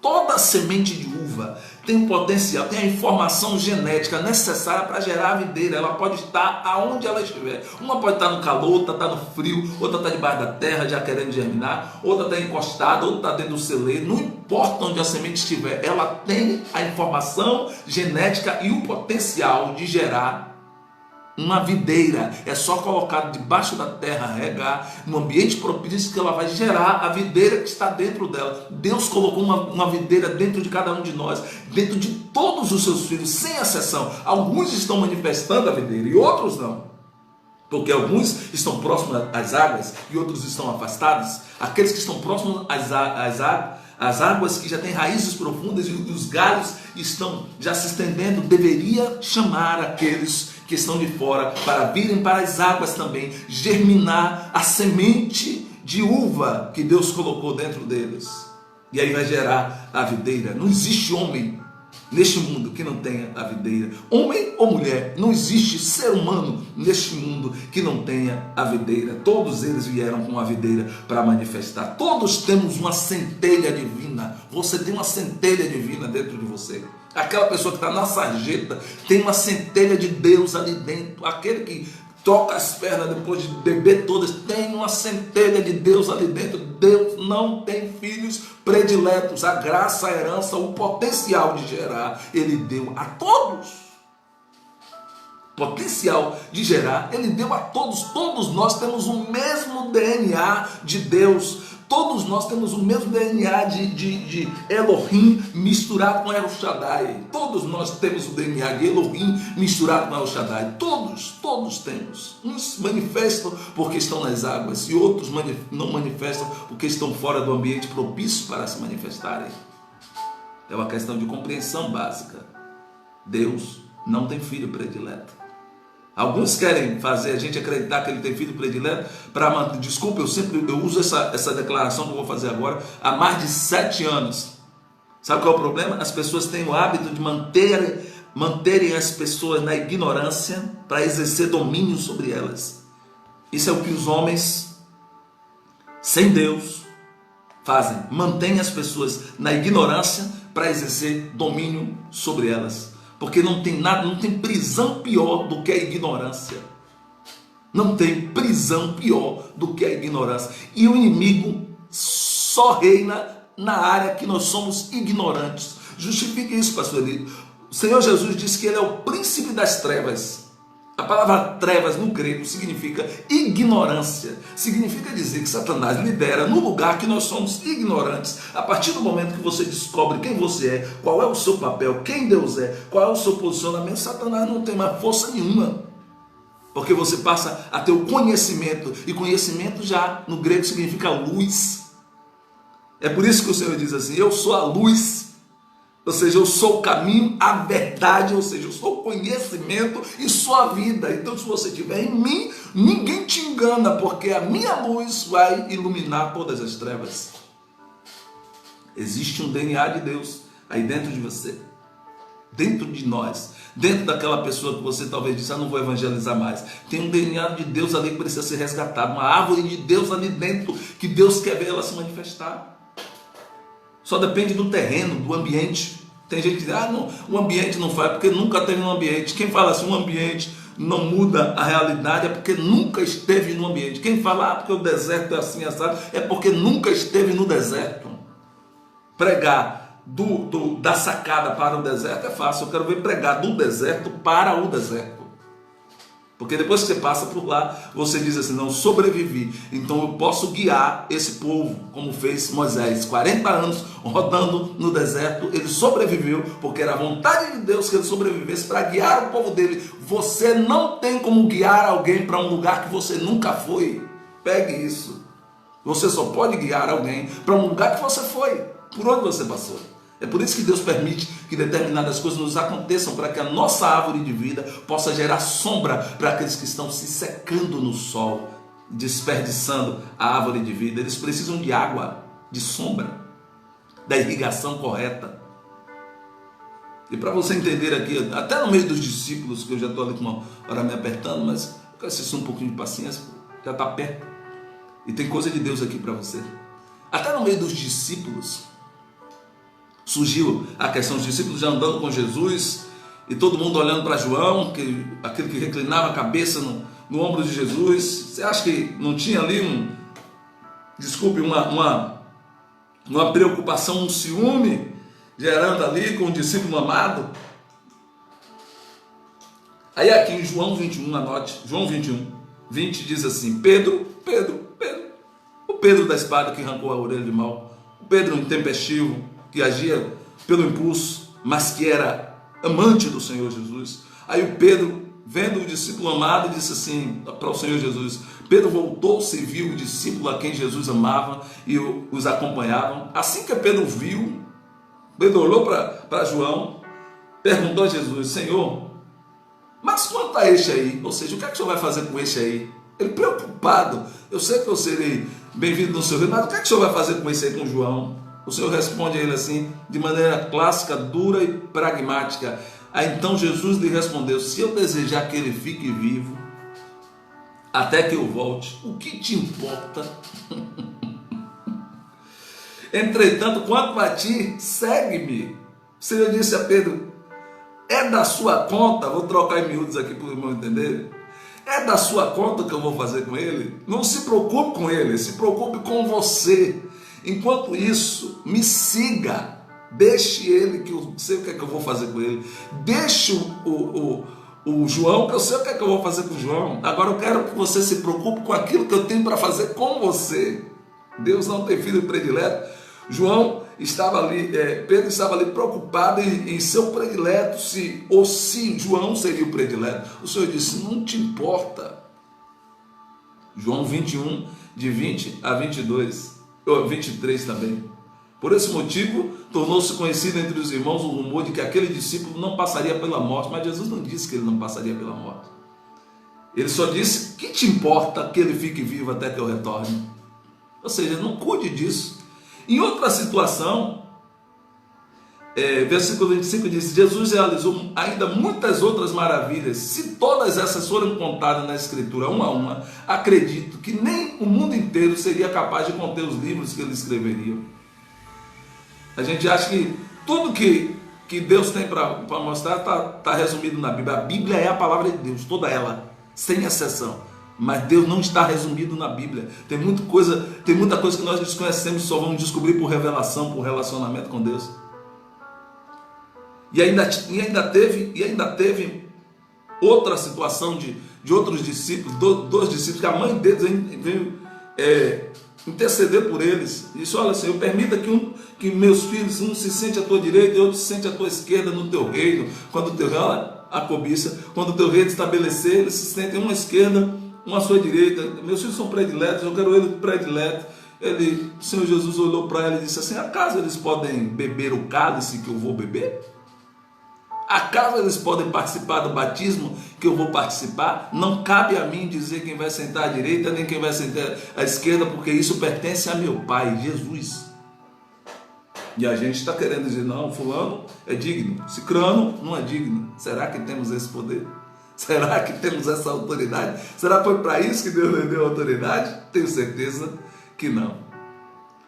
Toda semente de uva tem um potencial, tem a informação genética necessária para gerar a videira. Ela pode estar aonde ela estiver. Uma pode estar no calor, outra está no frio, outra está debaixo da terra já querendo germinar, outra está encostada, outra está dentro do celeiro. Não importa onde a semente estiver, ela tem a informação genética e o potencial de gerar uma videira. É só colocar debaixo da terra, regar, no ambiente propício, que ela vai gerar a videira que está dentro dela. Deus colocou uma videira dentro de cada um de nós, dentro de todos os seus filhos, sem exceção. Alguns estão manifestando a videira e outros não, porque alguns estão próximos às águas e outros estão afastados. Aqueles que estão próximos às águas, que já têm raízes profundas e os galhos estão já se estendendo, deveria chamar aqueles que estão de fora para virem para as águas também, germinar a semente de uva que Deus colocou dentro deles. E aí vai gerar a videira. Não existe homem neste mundo que não tenha a videira. Homem ou mulher, não existe ser humano neste mundo que não tenha a videira. Todos eles vieram com a videira para manifestar. Todos temos uma centelha divina. Você tem uma centelha divina dentro de você. Aquela pessoa que está na sarjeta tem uma centelha de Deus ali dentro. Aquele que toca as pernas depois de beber todas tem uma centelha de Deus ali dentro. Deus não tem filhos prediletos. A graça, a herança, o potencial de gerar, Ele deu a todos. Potencial de gerar, Ele deu a todos. Todos nós temos o mesmo DNA de Deus. Todos nós temos o mesmo DNA de Elohim misturado com El Shaddai. Todos nós temos o DNA de Elohim misturado com El Shaddai. Todos temos. Uns manifestam porque estão nas águas e outros não manifestam porque estão fora do ambiente propício para se manifestarem. É uma questão de compreensão básica. Deus não tem filho predileto. Alguns querem fazer a gente acreditar que ele tem filho predileto para manter. Desculpa, eu uso essa declaração que eu vou fazer agora há mais de 7 anos. Sabe qual é o problema? As pessoas têm o hábito de manterem as pessoas na ignorância para exercer domínio sobre elas. Isso é o que os homens sem Deus fazem. Mantêm as pessoas na ignorância para exercer domínio sobre elas. Porque não tem nada, não tem prisão pior do que a ignorância. Não tem prisão pior do que a ignorância. E o inimigo só reina na área que nós somos ignorantes. Justifique isso, pastor Eli. O Senhor Jesus disse que Ele é o príncipe das trevas. A palavra trevas no grego significa ignorância. Significa dizer que Satanás lidera no lugar que nós somos ignorantes. A partir do momento que você descobre quem você é, qual é o seu papel, quem Deus é, qual é o seu posicionamento, Satanás não tem mais força nenhuma. Porque você passa a ter o conhecimento. E conhecimento já no grego significa luz. É por isso que o Senhor diz assim: eu sou a luz. Ou seja, eu sou o caminho, a verdade, ou seja, eu sou o conhecimento e sou a vida. Então, se você estiver em mim, ninguém te engana, porque a minha luz vai iluminar todas as trevas. Existe um DNA de Deus aí dentro de você, dentro de nós, dentro daquela pessoa que você talvez disse: não vou evangelizar mais. Tem um DNA de Deus ali que precisa ser resgatado, uma árvore de Deus ali dentro, que Deus quer ver ela se manifestar. Só depende do terreno, do ambiente. Tem gente que diz: não, o ambiente não faz, porque nunca teve no ambiente. Quem fala assim, o ambiente não muda a realidade, é porque nunca esteve no ambiente. Quem fala, porque o deserto é assim, assado, é porque nunca esteve no deserto. Pregar da sacada para o deserto é fácil. Eu quero ver pregar do deserto para o deserto. Porque depois que você passa por lá, você diz assim: não, sobrevivi, então eu posso guiar esse povo, como fez Moisés, 40 anos rodando no deserto. Ele sobreviveu, porque era a vontade de Deus que ele sobrevivesse para guiar o povo dele. Você não tem como guiar alguém para um lugar que você nunca foi. Pegue isso. Você só pode guiar alguém para um lugar que você foi, por onde você passou. É por isso que Deus permite que determinadas coisas nos aconteçam, para que a nossa árvore de vida possa gerar sombra para aqueles que estão se secando no sol, desperdiçando a árvore de vida. Eles precisam de água, de sombra, da irrigação correta. E para você entender aqui, até no meio dos discípulos, que eu já estou ali com uma hora me apertando, mas eu quero assistir um pouquinho de paciência, já está perto. E tem coisa de Deus aqui para você. Até no meio dos discípulos, surgiu a questão dos discípulos já andando com Jesus, e todo mundo olhando para João, aquele que reclinava a cabeça no ombro de Jesus. Você acha que não tinha ali uma preocupação, um ciúme, gerando ali com o discípulo amado? Aí aqui em João 21, anote, João 21, 20 diz assim: Pedro, o Pedro da espada que arrancou a orelha de Mal, o Pedro intempestivo, que agia pelo impulso, mas que era amante do Senhor Jesus. Aí o Pedro, vendo o discípulo amado, disse assim para o Senhor Jesus. Pedro voltou-se e viu o discípulo a quem Jesus amava e os acompanhavam. Assim que Pedro viu, Pedro olhou para João, perguntou a Jesus: Senhor, mas quanto a este aí? Ou seja, o que é que o Senhor vai fazer com este aí? Ele preocupado: eu sei que eu serei bem-vindo no seu reino, mas o que é que o Senhor vai fazer com esse aí, com João? O Senhor responde a ele assim, de maneira clássica, dura e pragmática. Aí então Jesus lhe respondeu: se eu desejar que ele fique vivo até que eu volte, o que te importa? Entretanto, quanto a ti, segue-me. O Senhor disse a Pedro: é da sua conta, vou trocar em miúdos aqui para o irmão entender, é da sua conta que eu vou fazer com ele? Não se preocupe com ele, se preocupe com você. Enquanto isso, me siga, deixe ele, que eu sei o que é que eu vou fazer com ele. Deixe o João, que eu sei o que é que eu vou fazer com o João. Agora eu quero que você se preocupe com aquilo que eu tenho para fazer com você. Deus não tem filho predileto. João estava ali, Pedro estava ali preocupado em ser o predileto, se João seria o predileto. O Senhor disse: não te importa. João 21, de 20 a 22. 23 também. Por esse motivo, tornou-se conhecido entre os irmãos o rumor de que aquele discípulo não passaria pela morte. Mas Jesus não disse que ele não passaria pela morte. Ele só disse: que te importa que ele fique vivo até que eu retorne? Ou seja, não cuide disso. Em outra situação, versículo 25 diz: Jesus realizou ainda muitas outras maravilhas. Se todas essas forem contadas na Escritura, uma a uma, acredito que nem o mundo inteiro seria capaz de conter os livros que ele escreveria. A gente acha que tudo que Deus tem para mostrar está resumido na Bíblia. A Bíblia é a palavra de Deus, toda ela, sem exceção. Mas Deus não está resumido na Bíblia. Tem muita coisa que nós desconhecemos e só vamos descobrir por revelação, por relacionamento com Deus. E ainda teve outra situação de outros discípulos, dois discípulos, que a mãe deles veio interceder por eles. E disse: olha, Senhor, permita que meus filhos, um se sente à tua direita e outro se sente à tua esquerda no teu reino. Quando o teu reino, a cobiça, quando o teu reino estabelecer, eles se sentem uma à esquerda, uma à sua direita. Meus filhos são prediletos, eu quero ele predileto. O Senhor Jesus olhou para ele e disse assim: acaso eles podem beber o cálice que eu vou beber? Acaso eles podem participar do batismo que eu vou participar? Não cabe a mim dizer quem vai sentar à direita nem quem vai sentar à esquerda, porque isso pertence a meu Pai, Jesus. E a gente está querendo dizer: não, fulano é digno, cicrano não é digno. Será que temos esse poder? Será que temos essa autoridade? Será que foi para isso que Deus nos deu autoridade? Tenho certeza que não.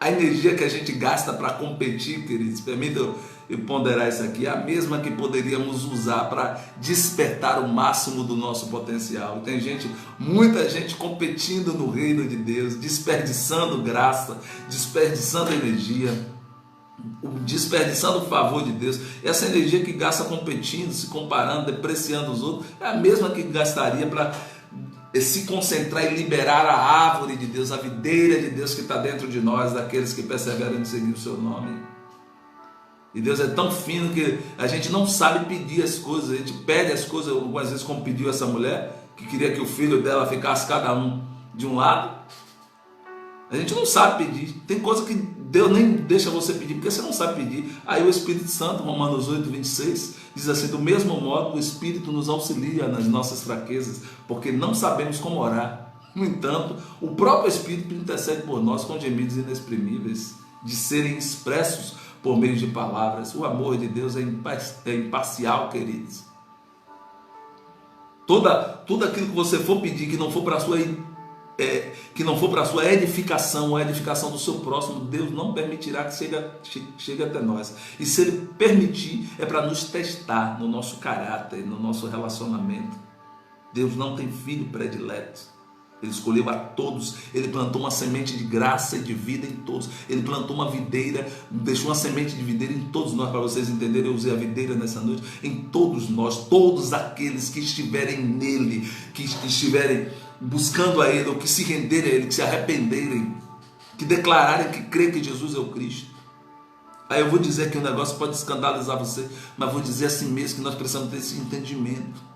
A energia que a gente gasta para competir, queridos, permitam eu ponderar isso aqui, é a mesma que poderíamos usar para despertar o máximo do nosso potencial. E tem muita gente competindo no reino de Deus, desperdiçando graça, desperdiçando energia, desperdiçando o favor de Deus. Essa energia que gasta competindo, se comparando, depreciando os outros, é a mesma que gastaria para se concentrar e liberar a árvore de Deus, a videira de Deus que está dentro de nós, daqueles que perseveram em seguir o seu nome. E Deus é tão fino que a gente não sabe pedir as coisas. A gente pede as coisas, algumas vezes, como pediu essa mulher, que queria que o filho dela ficasse cada um de um lado. A gente não sabe pedir. Tem coisa que Deus nem deixa você pedir, porque você não sabe pedir. Aí o Espírito Santo, Romanos 8, 26, diz assim: do mesmo modo o Espírito nos auxilia nas nossas fraquezas, porque não sabemos como orar. No entanto, o próprio Espírito intercede por nós com gemidos inexprimíveis, de serem expressos por meio de palavras. O amor de Deus é imparcial, queridos. Tudo aquilo que você for pedir, que não for para a sua que não for para a sua edificação ou a edificação do seu próximo, Deus não permitirá que chegue até nós. E se Ele permitir, é para nos testar no nosso caráter, no nosso relacionamento. Deus não tem filho predileto. Ele escolheu a todos, Ele plantou uma semente de graça e de vida em todos. Ele plantou uma videira, deixou uma semente de videira em todos nós. Para vocês entenderem, eu usei a videira nessa noite. Em todos nós, todos aqueles que estiverem nele, que estiverem buscando a Ele, ou que se renderem a Ele, que se arrependerem, que declararem que creem que Jesus é o Cristo. Aí eu vou dizer que o negócio pode escandalizar você, mas vou dizer assim mesmo, que nós precisamos ter esse entendimento.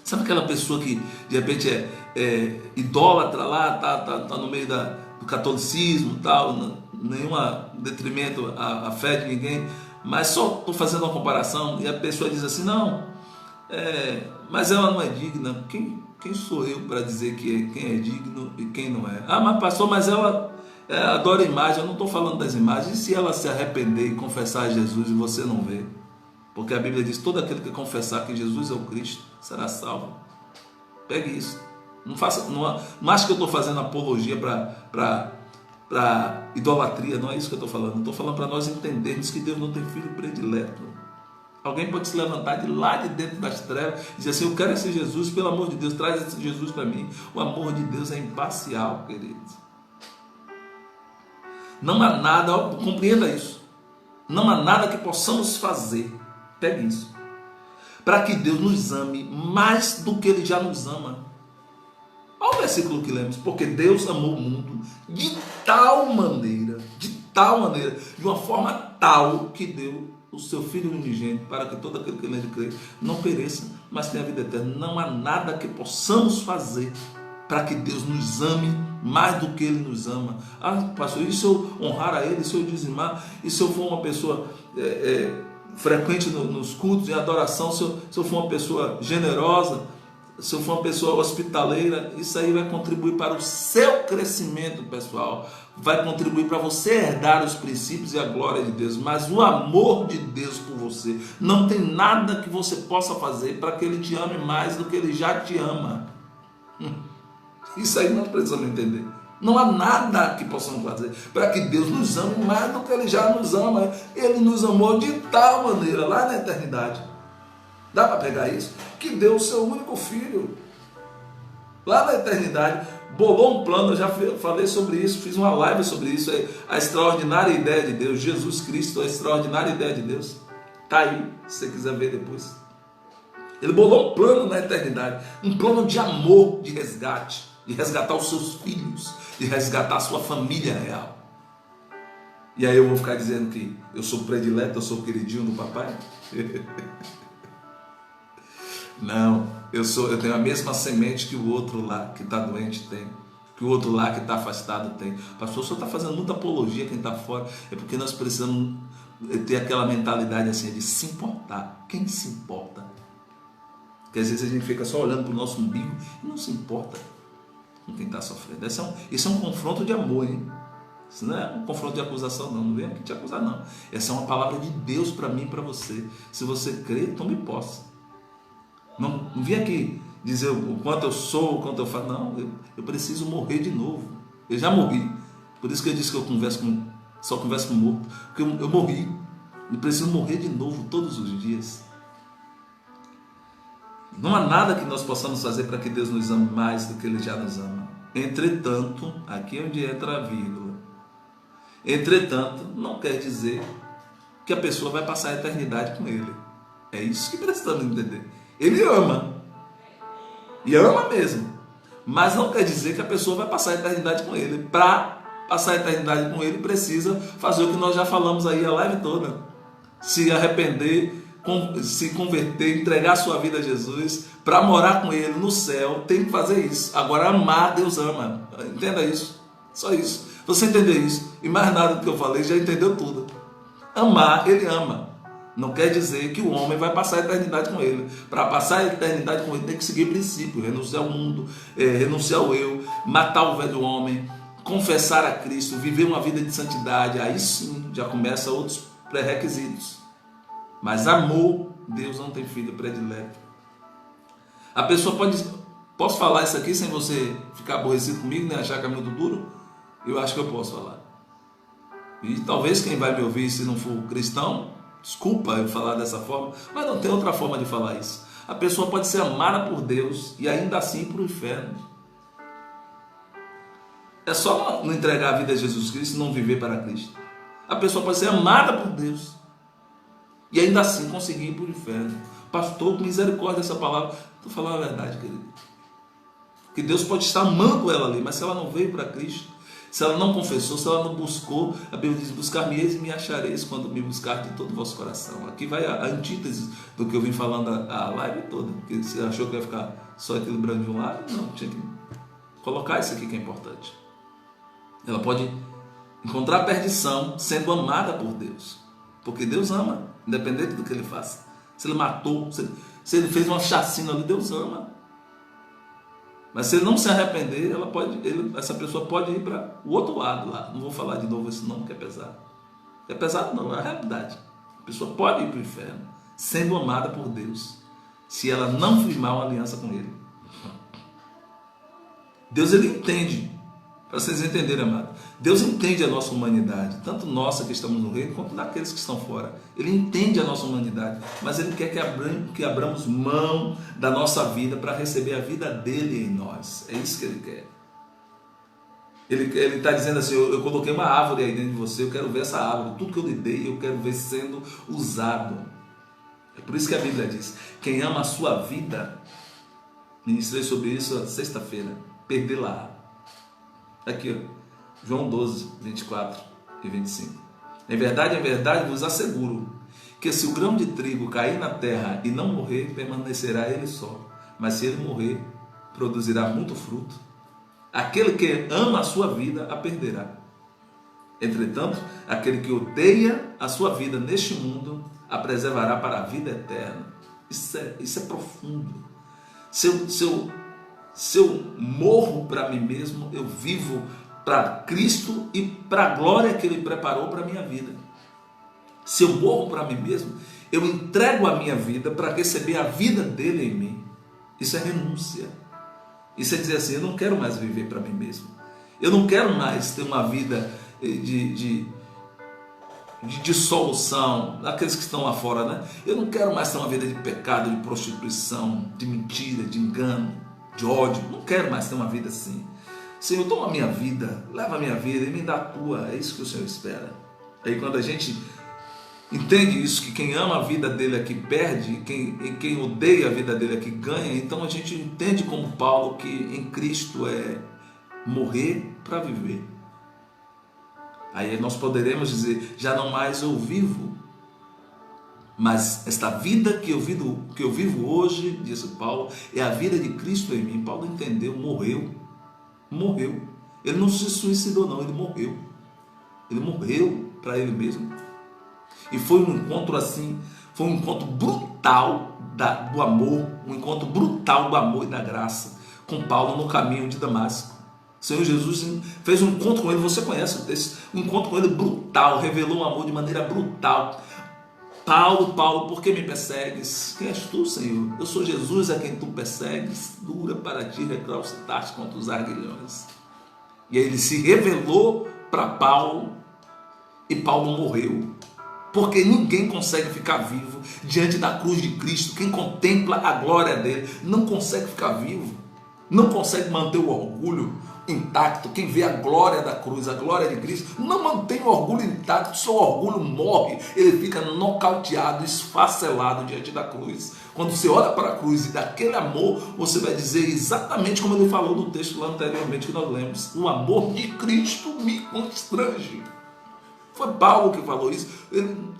Sabe aquela pessoa que de repente é idólatra lá, tá no meio do catolicismo, tal, nenhum detrimento à fé de ninguém, mas só estou fazendo uma comparação, e a pessoa diz assim, não, mas ela não é digna. Quem sou eu para dizer quem é digno e quem não é? Ah, mas pastor, mas ela adora imagem. Eu não estou falando das imagens. E se ela se arrepender e confessar a Jesus e você não vê? Porque a Bíblia diz, todo aquele que confessar que Jesus é o Cristo será salvo. Pegue isso. Não acho que eu estou fazendo apologia para idolatria. Não é isso que eu estou falando. Estou falando para nós entendermos que Deus não tem filho predileto. Alguém pode se levantar de lá de dentro das trevas e dizer assim, eu quero esse Jesus, pelo amor de Deus, traz esse Jesus para mim. O amor de Deus é imparcial, queridos. Não há nada, compreenda isso, não há nada que possamos fazer, pegue isso, para que Deus nos ame mais do que Ele já nos ama. Olha o versículo que lemos, porque Deus amou o mundo de maneira, de uma forma tal que deu o seu Filho unigênito, para que todo aquele que nele crê não pereça, mas tenha a vida eterna. Não há nada que possamos fazer para que Deus nos ame mais do que Ele nos ama. Ah, pastor, e se eu honrar a Ele, se eu dizimar, e se eu for uma pessoa frequente nos cultos, em adoração, se eu for uma pessoa generosa, se eu for uma pessoa hospitaleira, isso aí vai contribuir para o seu crescimento pessoal, vai contribuir para você herdar os princípios e a glória de Deus. Mas o amor de Deus por você, não tem nada que você possa fazer para que Ele te ame mais do que Ele já te ama. Isso aí nós precisamos entender. Não há nada que possamos fazer para que Deus nos ame mais do que Ele já nos ama. Ele nos amou de tal maneira lá na eternidade. Dá para pegar isso? Que deu o seu único filho. Lá na eternidade, bolou um plano, eu já falei sobre isso, fiz uma live sobre isso, a extraordinária ideia de Deus, Jesus Cristo, a extraordinária ideia de Deus. Está aí, se você quiser ver depois. Ele bolou um plano na eternidade, um plano de amor, de resgate, de resgatar os seus filhos, de resgatar a sua família real. E aí eu vou ficar dizendo que eu sou predileto, eu sou o queridinho do papai? Não, eu tenho a mesma semente que o outro lá que está doente tem, que o outro lá que está afastado tem. Pastor, o senhor está fazendo muita apologia quem está fora. É porque nós precisamos ter aquela mentalidade assim de se importar. Quem se importa? Porque às vezes a gente fica só olhando para o nosso umbigo e não se importa com quem está sofrendo. Isso é um confronto de amor, hein? Isso não é um confronto de acusação, não. Não vem aqui te acusar, não. Essa é uma palavra de Deus para mim e para você. Se você crê, tome posse. Não vim aqui dizer o quanto eu sou, o quanto eu faço. Não, eu preciso morrer de novo. Eu já morri. Por isso que eu disse que eu só converso com morto. Porque eu morri. Eu preciso morrer de novo todos os dias. Não há nada que nós possamos fazer para que Deus nos ame mais do que Ele já nos ama. Entretanto, aqui é onde entra a vírgula. Entretanto, não quer dizer que a pessoa vai passar a eternidade com Ele. É isso que precisamos entender. Ele ama, e ama mesmo, mas não quer dizer que a pessoa vai passar a eternidade com Ele. Para passar a eternidade com Ele, precisa fazer o que nós já falamos aí a live toda: se arrepender, se converter, entregar a sua vida a Jesus, para morar com Ele no céu. Tem que fazer isso. Agora, amar, Deus ama. Entenda isso, só isso. Você entender isso, e mais nada do que eu falei, já entendeu tudo. Amar, Ele ama. Não quer dizer que o homem vai passar a eternidade com Ele. Para passar a eternidade com Ele tem que seguir princípios: renunciar ao mundo, renunciar ao eu, matar o velho homem, confessar a Cristo, viver uma vida de santidade. Aí sim, já começa outros pré-requisitos. Mas amor, Deus não tem filho predileto. A pessoa Posso falar isso aqui sem você ficar aborrecido comigo, nem achar que é muito duro? Eu acho que eu posso falar. E talvez quem vai me ouvir, se não for cristão, desculpa eu falar dessa forma, mas não tem outra forma de falar isso. A pessoa pode ser amada por Deus e ainda assim ir para o inferno. É só não entregar a vida a Jesus Cristo e não viver para Cristo. A pessoa pode ser amada por Deus e ainda assim conseguir ir para o inferno. Pastor, com misericórdia dessa palavra. Estou falando a verdade, querido. Que Deus pode estar amando ela ali, mas se ela não veio para Cristo, se ela não confessou, se ela não buscou, a Bíblia diz: buscar-me-eis e me achareis quando me buscar de todo o vosso coração. Aqui vai a antítese do que eu vim falando a live toda. Porque você achou que ia ficar só equilibrando de um lado? Não, tinha que colocar isso aqui que é importante. Ela pode encontrar perdição sendo amada por Deus, porque Deus ama, independente do que ele faça. Se ele matou, se ele fez uma chacina ali, Deus ama. Mas se ele não se arrepender, essa pessoa pode ir para o outro lado lá. Não vou falar de novo esse nome que é pesado. É pesado não, é a realidade. A pessoa pode ir para o inferno sendo amada por Deus, se ela não firmar uma aliança com Ele. Deus, ele entende, para vocês entenderem, amado, Deus entende a nossa humanidade, tanto nossa que estamos no reino, quanto daqueles que estão fora. Ele entende a nossa humanidade, mas Ele quer que abramos mão da nossa vida para receber a vida dEle em nós. É isso que Ele quer. Ele está dizendo assim: eu coloquei uma árvore aí dentro de você, eu quero ver essa árvore, tudo que eu lhe dei, eu quero ver sendo usado. É por isso que a Bíblia diz: quem ama a sua vida, ministrei sobre isso na sexta-feira, perdê-la. Aqui, ó, João 12, 24 e 25. Em verdade vos asseguro que se o grão de trigo cair na terra e não morrer, permanecerá ele só. Mas se ele morrer, produzirá muito fruto. Aquele que ama a sua vida, a perderá. Entretanto, aquele que odeia a sua vida neste mundo, a preservará para a vida eterna. Isso é profundo. Se eu morro para mim mesmo, eu vivo para Cristo e para a glória que Ele preparou para a minha vida. Se eu morro para mim mesmo, eu entrego a minha vida para receber a vida dEle em mim. Isso é renúncia. Isso é dizer assim: eu não quero mais viver para mim mesmo. Eu não quero mais ter uma vida de dissolução, daqueles que estão lá fora, né? Eu não quero mais ter uma vida de pecado, de prostituição, de mentira, de engano, de ódio. Não quero mais ter uma vida assim. Senhor, toma a minha vida, leva a minha vida e me dá a tua. É isso que o Senhor espera. Aí quando a gente entende isso, que quem ama a vida dele aqui perde, quem odeia a vida dele aqui ganha, então a gente entende como Paulo que em Cristo é morrer para viver. Aí nós poderemos dizer: já não mais eu vivo, mas esta vida que eu vivo hoje, disse Paulo, é a vida de Cristo em mim. Paulo entendeu, morreu. Ele não se suicidou não, ele morreu. Ele morreu para ele mesmo. E foi um encontro assim, foi um encontro brutal do amor, um encontro brutal do amor e da graça com Paulo no caminho de Damasco. O Senhor Jesus fez um encontro com ele, você conhece o texto, um encontro com ele brutal, revelou o amor de maneira brutal. Paulo, por que me persegues? Quem és tu, Senhor? Eu sou Jesus a quem tu persegues. Dura para ti recalcitar-te contra os arguilhões. E aí ele se revelou para Paulo e Paulo morreu. Porque ninguém consegue ficar vivo diante da cruz de Cristo. Quem contempla a glória dele não consegue ficar vivo, não consegue manter o orgulho intacto. Quem vê a glória da cruz, a glória de Cristo, não mantém o orgulho intacto. Seu orgulho morre, ele fica nocauteado, esfacelado diante da cruz. Quando você olha para a cruz e daquele amor, você vai dizer exatamente como ele falou no texto lá anteriormente que nós lemos: o amor de Cristo me constrange. Foi Paulo que falou isso.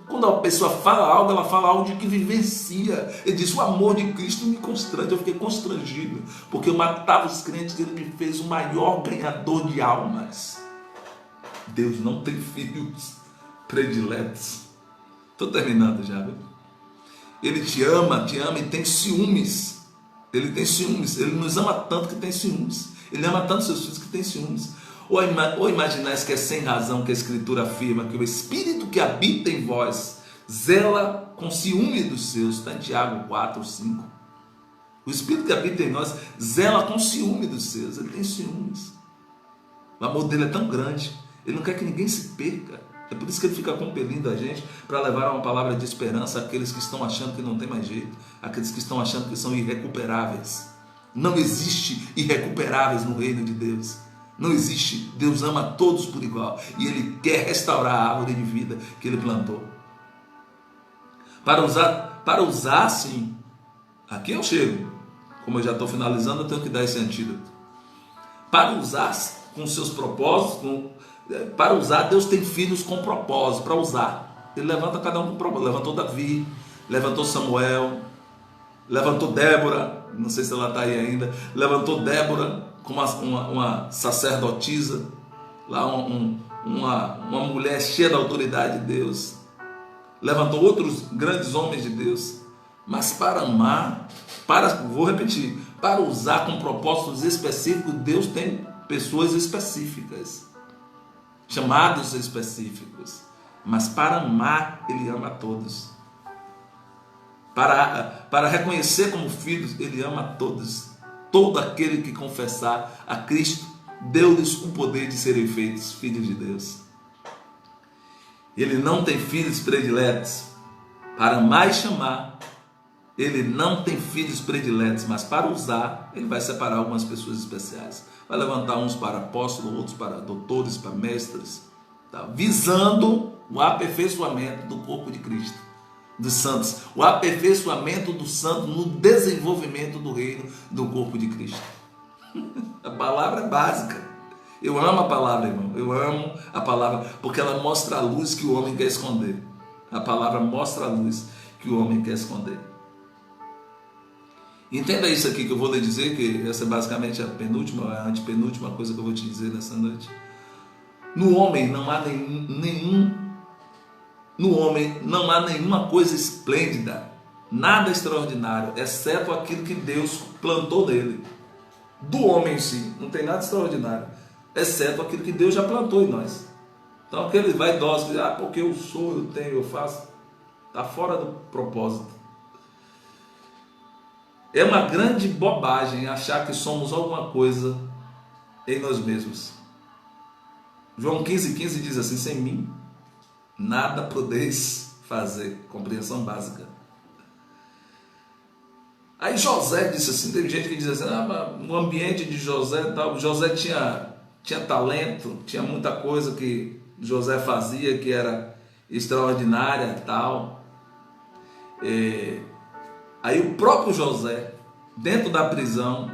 Quando a pessoa fala algo, ela fala algo de que vivencia. Ele diz: o amor de Cristo me constrange. Eu fiquei constrangido, porque eu matava os crentes e ele me fez o maior ganhador de almas. Deus não tem filhos prediletos. Estou terminando já, viu? Ele te ama e tem ciúmes. Ele tem ciúmes. Ele nos ama tanto que tem ciúmes. Ele ama tanto seus filhos que tem ciúmes. Ou imaginais que é sem razão que a Escritura afirma que o Espírito que habita em vós zela com ciúme dos seus? Está em Tiago 4, 5. O Espírito que habita em nós zela com ciúme dos seus. Ele tem ciúmes. O amor dele é tão grande. Ele não quer que ninguém se perca. É por isso que ele fica compelindo a gente para levar uma palavra de esperança àqueles que estão achando que não tem mais jeito, àqueles que estão achando que são irrecuperáveis. Não existe irrecuperáveis no reino de Deus. Não existe. Deus ama todos por igual e Ele quer restaurar a árvore de vida que Ele plantou. Para usar sim. Aqui eu chego. Como eu já estou finalizando, eu tenho que dar esse antídoto. Para usar com seus propósitos, para usar, Deus tem filhos com propósito, para usar. Ele levanta cada um com propósito. Levantou Davi, levantou Samuel, levantou Débora, não sei se ela está aí ainda, levantou Débora como uma sacerdotisa, lá uma mulher cheia da autoridade de Deus. Levantou outros grandes homens de Deus. Mas para amar, vou repetir, para usar com propósitos específicos, Deus tem pessoas específicas, chamados específicos. Mas para amar, Ele ama a todos. Para reconhecer como filhos, Ele ama a todos. Todo aquele que confessar a Cristo, deu-lhes o poder de serem feitos filhos de Deus. Ele não tem filhos prediletos. Para amar e chamar, Ele não tem filhos prediletos, mas para usar, Ele vai separar algumas pessoas especiais. Vai levantar uns para apóstolos, outros para doutores, para mestres, tá? Visando o aperfeiçoamento do corpo de Cristo, dos santos. O aperfeiçoamento do santo no desenvolvimento do reino do corpo de Cristo. A palavra é básica. Eu amo a palavra, irmão. Eu amo a palavra, porque ela mostra a luz que o homem quer esconder. A palavra mostra a luz que o homem quer esconder. Entenda isso aqui que eu vou lhe dizer, que essa é basicamente a penúltima, a antepenúltima coisa que eu vou te dizer nessa noite. No homem não há nenhuma coisa esplêndida, nada extraordinário, exceto aquilo que Deus plantou nele. Do homem em si, não tem nada extraordinário, exceto aquilo que Deus já plantou em nós. Então aquele vaidoso que diz, porque eu sou, eu tenho, eu faço, está fora do propósito. É uma grande bobagem achar que somos alguma coisa em nós mesmos. João 15,15 diz assim, sem mim nada podeis fazer. Compreensão básica. Aí José disse assim, tem gente que diz assim, no ambiente de José, tal, José tinha talento, tinha muita coisa que José fazia que era extraordinária, tal. Aí o próprio José, dentro da prisão,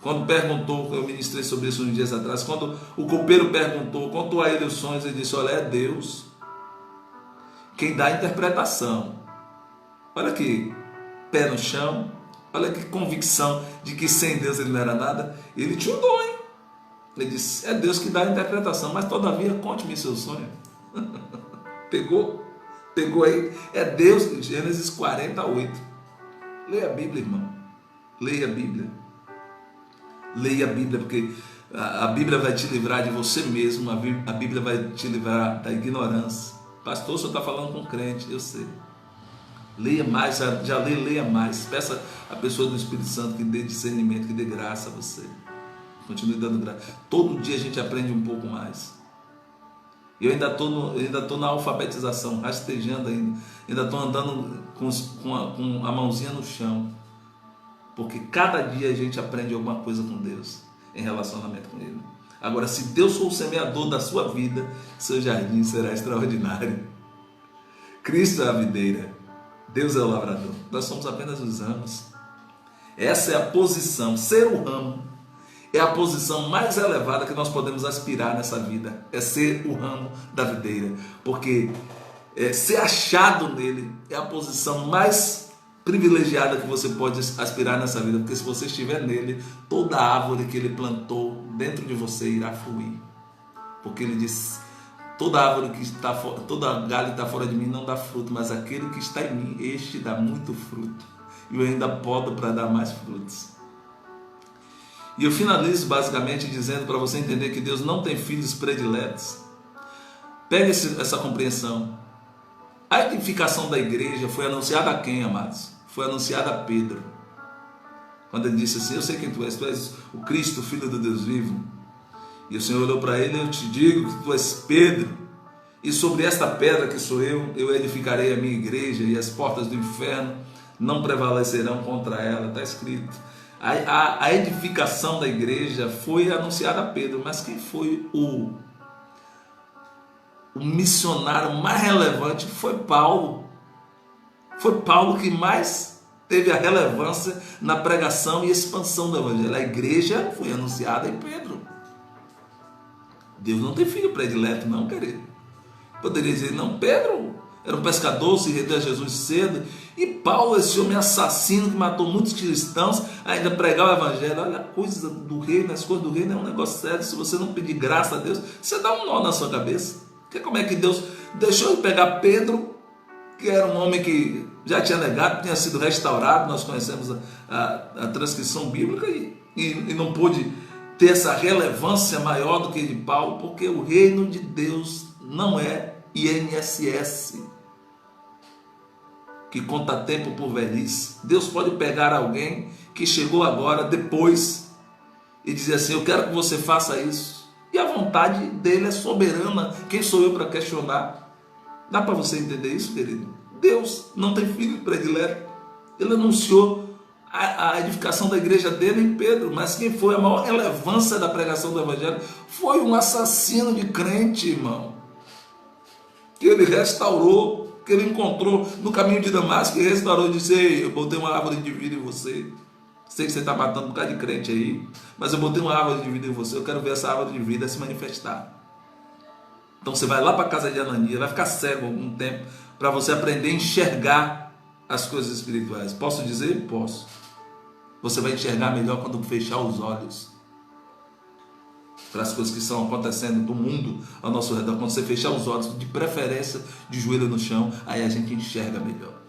quando perguntou, eu ministrei sobre isso uns dias atrás, quando o copeiro perguntou, contou a ele os sonhos, ele disse, olha, é Deus quem dá a interpretação. Olha que pé no chão, olha que convicção de que sem Deus ele não era nada. Ele tinha um dom, hein? Ele disse, é Deus que dá a interpretação, mas todavia conte-me seu sonho. Pegou aí, é Deus, Gênesis 48. Leia a Bíblia, irmão. Leia a Bíblia. Leia a Bíblia, porque a Bíblia vai te livrar de você mesmo. A Bíblia vai te livrar da ignorância. Pastor, o senhor está falando com crente, eu sei. Leia mais, leia mais. Peça a pessoa do Espírito Santo que dê discernimento, que dê graça a você. Continue dando graça. Todo dia a gente aprende um pouco mais. Eu ainda estou na alfabetização, rastejando ainda. Ainda estou andando com a mãozinha no chão. Porque cada dia a gente aprende alguma coisa com Deus, em relacionamento com Ele. Agora, se Deus for o semeador da sua vida, seu jardim será extraordinário. Cristo é a videira, Deus é o lavrador. Nós somos apenas os ramos. Essa é a posição, ser o ramo. É a posição mais elevada que nós podemos aspirar nessa vida. É ser o ramo da videira. Porque ser achado nele é a posição mais privilegiada que você pode aspirar nessa vida. Porque se você estiver nele, toda árvore que ele plantou dentro de você irá fluir. Porque ele diz, toda árvore que está fora, toda galho que está fora de mim não dá fruto, mas aquele que está em mim, este dá muito fruto. E eu ainda podo para dar mais frutos. E eu finalizo basicamente dizendo para você entender que Deus não tem filhos prediletos. Pegue essa compreensão. A edificação da igreja foi anunciada a quem, amados? Foi anunciada a Pedro. Quando ele disse assim: eu sei quem tu és o Cristo, o Filho do Deus vivo. E o Senhor olhou para ele: eu te digo que tu és Pedro, e sobre esta pedra que sou eu edificarei a minha igreja, e as portas do inferno não prevalecerão contra ela. Está escrito. A edificação da igreja foi anunciada a Pedro, mas quem foi o missionário mais relevante? Foi Paulo. Foi Paulo que mais teve a relevância na pregação e expansão do evangelho. A igreja foi anunciada em Pedro. Deus não tem filho predileto, não, querido. Poderia dizer: não, Pedro era um pescador, se rendeu a Jesus cedo, e Paulo, esse homem assassino que matou muitos cristãos, ainda pregava o evangelho. Olha, a coisa do reino, as coisas do reino é um negócio sério. Se você não pedir graça a Deus, você dá um nó na sua cabeça. Porque como é que Deus deixou de pegar Pedro, que era um homem que já tinha negado, tinha sido restaurado, nós conhecemos a transcrição bíblica, e não pôde ter essa relevância maior do que de Paulo, porque o reino de Deus não é INSS, que conta tempo por velhice. Deus pode pegar alguém que chegou agora, depois, e dizer assim: eu quero que você faça isso, e a vontade dele é soberana. Quem sou eu para questionar? Dá para você entender isso, querido? Deus não tem filho predileto. Ele anunciou a edificação da igreja dele em Pedro, mas quem foi a maior relevância da pregação do evangelho foi um assassino de crente, irmão, que ele restaurou, que ele encontrou no caminho de Damasco, e restaurou e disse: ei, eu botei uma árvore de vida em você. Sei que você está matando um bocado de crente aí, mas eu botei uma árvore de vida em você. Eu quero ver essa árvore de vida se manifestar. Então você vai lá para a casa de Ananias, vai ficar cego algum tempo, para você aprender a enxergar as coisas espirituais. Posso dizer? Posso. Você vai enxergar melhor quando fechar os olhos para as coisas que estão acontecendo do mundo ao nosso redor. Quando você fechar os olhos, de preferência de joelho no chão, aí a gente enxerga melhor.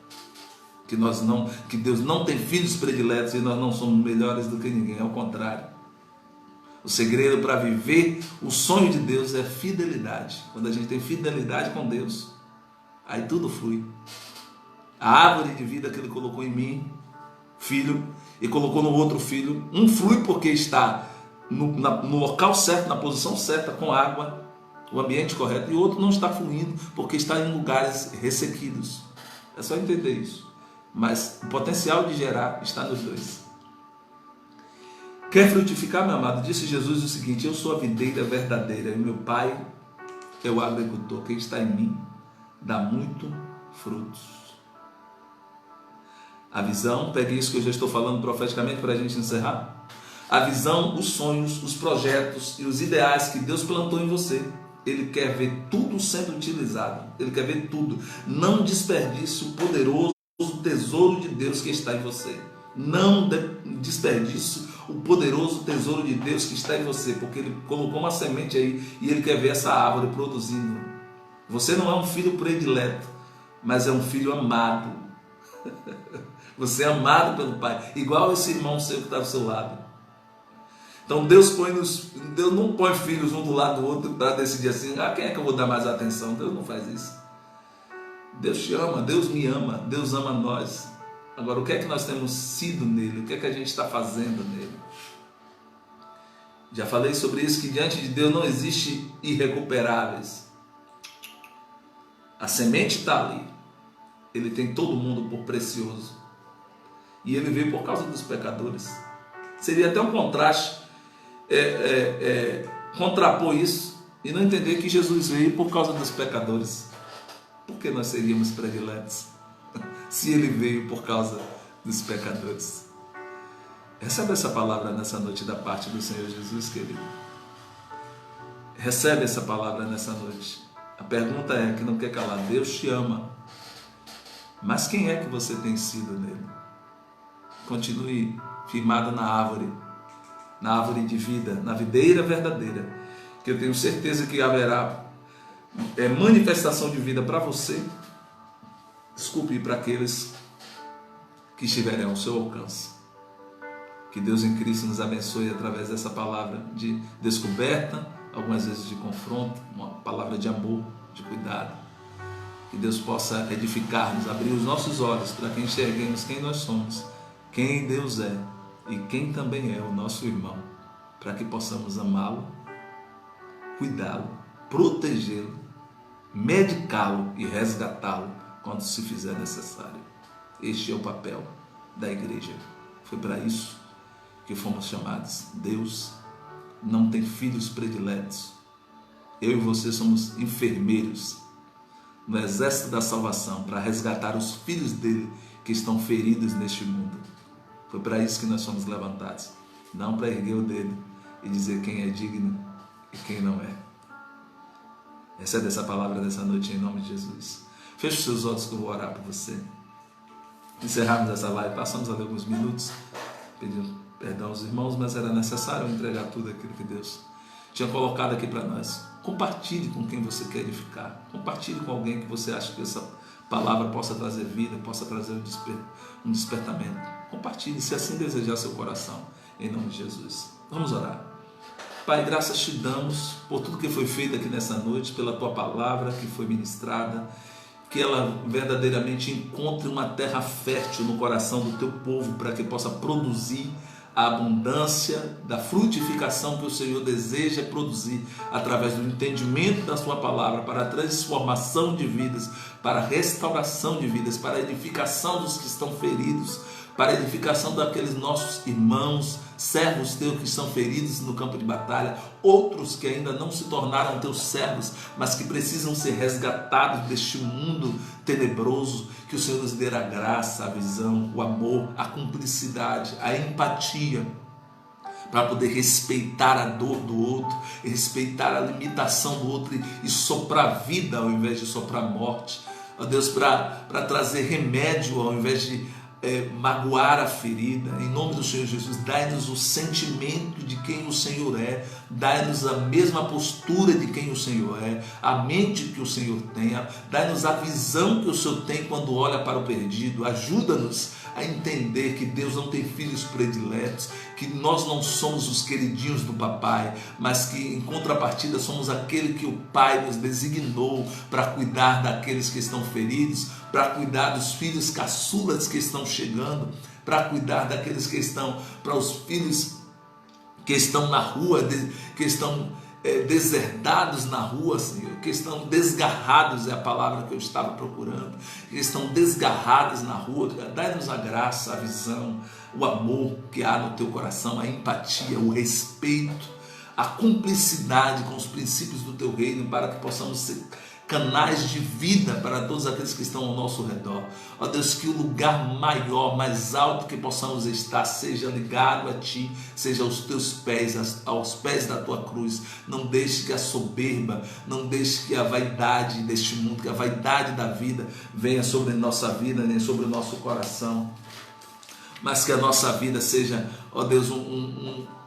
Que Deus não tem filhos prediletos, e nós não somos melhores do que ninguém, ao contrário. O segredo para viver o sonho de Deus é fidelidade. Quando a gente tem fidelidade com Deus, aí tudo flui. A árvore de vida que Ele colocou em mim, filho, e colocou no outro filho, um flui porque está no local certo, na posição certa, com água, o ambiente correto, e o outro não está fluindo porque está em lugares ressequidos. É só entender isso. Mas o potencial de gerar está nos dois. Quer frutificar, meu amado? Disse Jesus o seguinte: eu sou a videira verdadeira e meu Pai é o agricultor. Quem está em mim dá muito frutos. A visão, pegue isso que eu já estou falando profeticamente para a gente encerrar. A visão, os sonhos, os projetos e os ideais que Deus plantou em você. Ele quer ver tudo sendo utilizado. Ele quer ver tudo. Não desperdice o poderoso tesouro de Deus que está em você. Não desperdice o poderoso tesouro de Deus que está em você, porque Ele colocou uma semente aí e Ele quer ver essa árvore produzindo. Você não é um filho predileto, mas é um filho amado. Você é amado pelo Pai, igual esse irmão seu que está do seu lado. Então Deus não põe filhos um do lado do outro para decidir assim: quem é que eu vou dar mais atenção? Deus não faz isso. Deus te ama, Deus me ama, Deus ama nós. Agora, o que é que nós temos sido nele? O que é que a gente está fazendo nele? Já falei sobre isso, que diante de Deus não existe irrecuperáveis. A semente está ali. Ele tem todo mundo por precioso. E ele veio por causa dos pecadores. Seria até um contraste contrapor isso e não entender que Jesus veio por causa dos pecadores. Por que nós seríamos prediletos se Ele veio por causa dos pecadores? Recebe essa palavra nessa noite da parte do Senhor Jesus, querido. Recebe essa palavra nessa noite. A pergunta é, que não quer calar: Deus te ama, mas quem é que você tem sido nele? Continue firmado na árvore de vida, na videira verdadeira, que eu tenho certeza que haverá manifestação de vida para você, desculpe, para aqueles que estiverem ao seu alcance. Que Deus em Cristo nos abençoe através dessa palavra de descoberta, algumas vezes de confronto, uma palavra de amor, de cuidado. Que Deus possa edificar-nos, abrir os nossos olhos para que enxerguemos quem nós somos, quem Deus é e quem também é o nosso irmão, para que possamos amá-lo, cuidá-lo, protegê-lo, medicá-lo e resgatá-lo quando se fizer necessário. Este é o papel da igreja. Foi para isso que fomos chamados. Deus não tem filhos prediletos. Eu e você somos enfermeiros no exército da salvação para resgatar os filhos dele que estão feridos neste mundo. Foi para isso que nós somos levantados, não para erguer o dedo e dizer quem é digno e quem não é. Recebe essa palavra dessa noite em nome de Jesus. Feche os seus olhos que eu vou orar por você. Encerrarmos essa live, passamos ali alguns minutos pedindo perdão aos irmãos, mas era necessário entregar tudo aquilo que Deus tinha colocado aqui para nós. Compartilhe com quem você quer edificar. Compartilhe com alguém que você acha que essa palavra possa trazer vida, possa trazer um despertamento. Compartilhe, se assim desejar seu coração, em nome de Jesus. Vamos orar. Pai, graças te damos por tudo que foi feito aqui nessa noite, pela tua palavra que foi ministrada, que ela verdadeiramente encontre uma terra fértil no coração do teu povo, para que possa produzir a abundância da frutificação que o Senhor deseja produzir através do entendimento da sua palavra, para a transformação de vidas, para a restauração de vidas, para a edificação dos que estão feridos, para a edificação daqueles nossos irmãos, servos teus que estão feridos no campo de batalha, outros que ainda não se tornaram teus servos, mas que precisam ser resgatados deste mundo tenebroso. Que o Senhor nos dê a graça, a visão, o amor, a cumplicidade, a empatia, para poder respeitar a dor do outro, respeitar a limitação do outro e soprar vida ao invés de soprar morte. Ó Deus, para trazer remédio ao invés de magoar a ferida. Em nome do Senhor Jesus, dai-nos o sentimento de quem o Senhor é, dai-nos a mesma postura de quem o Senhor é, a mente que o Senhor tem, dai-nos a visão que o Senhor tem quando olha para o perdido. Ajuda-nos a entender que Deus não tem filhos prediletos, que nós não somos os queridinhos do papai, mas que em contrapartida somos aquele que o Pai nos designou para cuidar daqueles que estão feridos, para cuidar dos filhos caçulas que estão chegando, para cuidar daqueles que estão, para os filhos que estão na rua, que estão deserdados na rua, Senhor, que estão desgarrados, é a palavra que eu estava procurando, que estão desgarrados na rua. Dai-nos a graça, a visão, o amor que há no teu coração, a empatia, o respeito, a cumplicidade com os princípios do teu reino, para que possamos ser canais de vida para todos aqueles que estão ao nosso redor. Ó Deus, que o lugar maior, mais alto que possamos estar, seja ligado a Ti, seja aos Teus pés, aos pés da Tua cruz. Não deixe que a soberba, não deixe que a vaidade deste mundo, que a vaidade da vida venha sobre a nossa vida, nem sobre o nosso coração, mas que a nossa vida seja, ó Deus,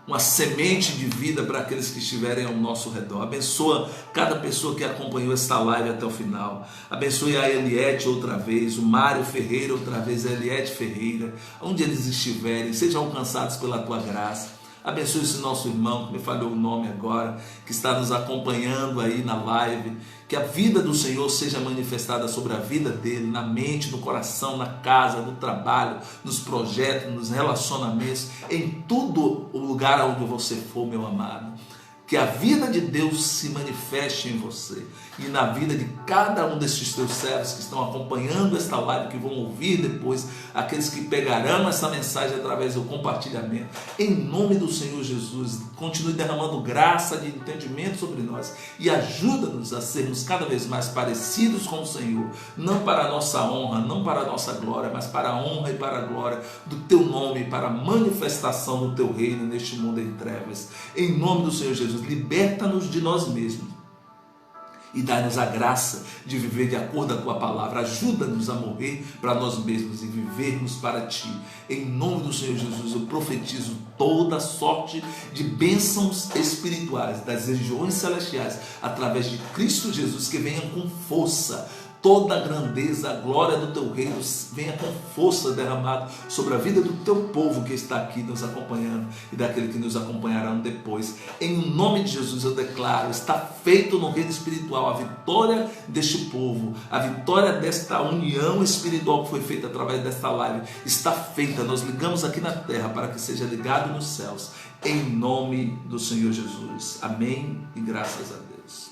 uma semente de vida para aqueles que estiverem ao nosso redor. Abençoa cada pessoa que acompanhou esta live até o final. Abençoe a Eliette outra vez, o Mário Ferreira outra vez, a Eliette Ferreira, onde eles estiverem, sejam alcançados pela tua graça. Abençoe esse nosso irmão, que me falhou o nome agora, que está nos acompanhando aí na live. Que a vida do Senhor seja manifestada sobre a vida dele, na mente, no coração, na casa, no trabalho, nos projetos, nos relacionamentos, em todo o lugar onde você for, meu amado. Que a vida de Deus se manifeste em você e na vida de cada um desses teus servos que estão acompanhando esta live, que vão ouvir depois, aqueles que pegarão essa mensagem através do compartilhamento. Em nome do Senhor Jesus, continue derramando graça de entendimento sobre nós e ajuda-nos a sermos cada vez mais parecidos com o Senhor, não para a nossa honra, não para a nossa glória, mas para a honra e para a glória do teu nome, para a manifestação do teu reino neste mundo em trevas. Em nome do Senhor Jesus, liberta-nos de nós mesmos e dá-nos a graça de viver de acordo com a tua palavra. Ajuda-nos a morrer para nós mesmos e vivermos para ti. Em nome do Senhor Jesus, eu profetizo toda sorte de bênçãos espirituais das regiões celestiais através de Cristo Jesus, que venham com força. toda a grandeza, a glória do teu reino venha com força derramada sobre a vida do teu povo que está aqui nos acompanhando e daquele que nos acompanharão depois. Em nome de Jesus eu declaro, está feito no reino espiritual a vitória deste povo, a vitória desta união espiritual que foi feita através desta live, está feita. Nós ligamos aqui na terra para que seja ligado nos céus, em nome do Senhor Jesus. Amém e graças a Deus.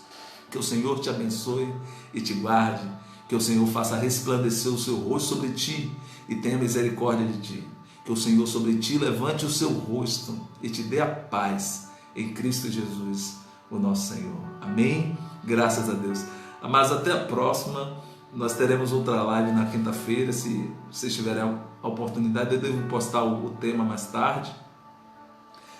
Que o Senhor te abençoe e te guarde, que o Senhor faça resplandecer o seu rosto sobre ti e tenha misericórdia de ti, que o Senhor sobre ti levante o seu rosto e te dê a paz em Cristo Jesus, o nosso Senhor. Amém? Graças a Deus. Mas até a próxima. Nós teremos outra live na quinta-feira. Se vocês tiverem a oportunidade, eu devo postar o tema mais tarde.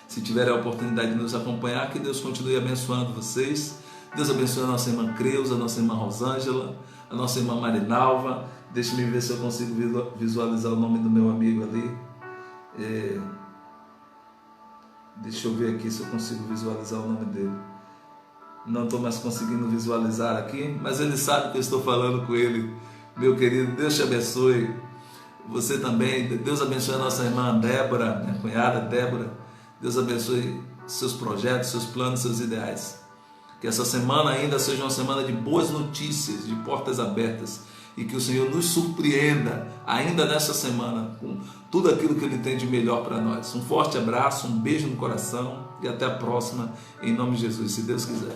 Se tiverem a oportunidade de nos acompanhar, que Deus continue abençoando vocês. Deus abençoe a nossa irmã Creuza, a nossa irmã Rosângela, a nossa irmã Marinalva. Deixe-me ver se eu consigo visualizar o nome do meu amigo ali. Deixa eu ver aqui se eu consigo visualizar o nome dele. Não estou mais conseguindo visualizar aqui, mas ele sabe que eu estou falando com ele. Meu querido, Deus te abençoe. Você também. Deus abençoe a nossa irmã Débora, minha cunhada Débora. Deus abençoe seus projetos, seus planos, seus ideais. Que essa semana ainda seja uma semana de boas notícias, de portas abertas, e que o Senhor nos surpreenda ainda nessa semana com tudo aquilo que Ele tem de melhor para nós. Um forte abraço, um beijo no coração e até a próxima, em nome de Jesus, se Deus quiser.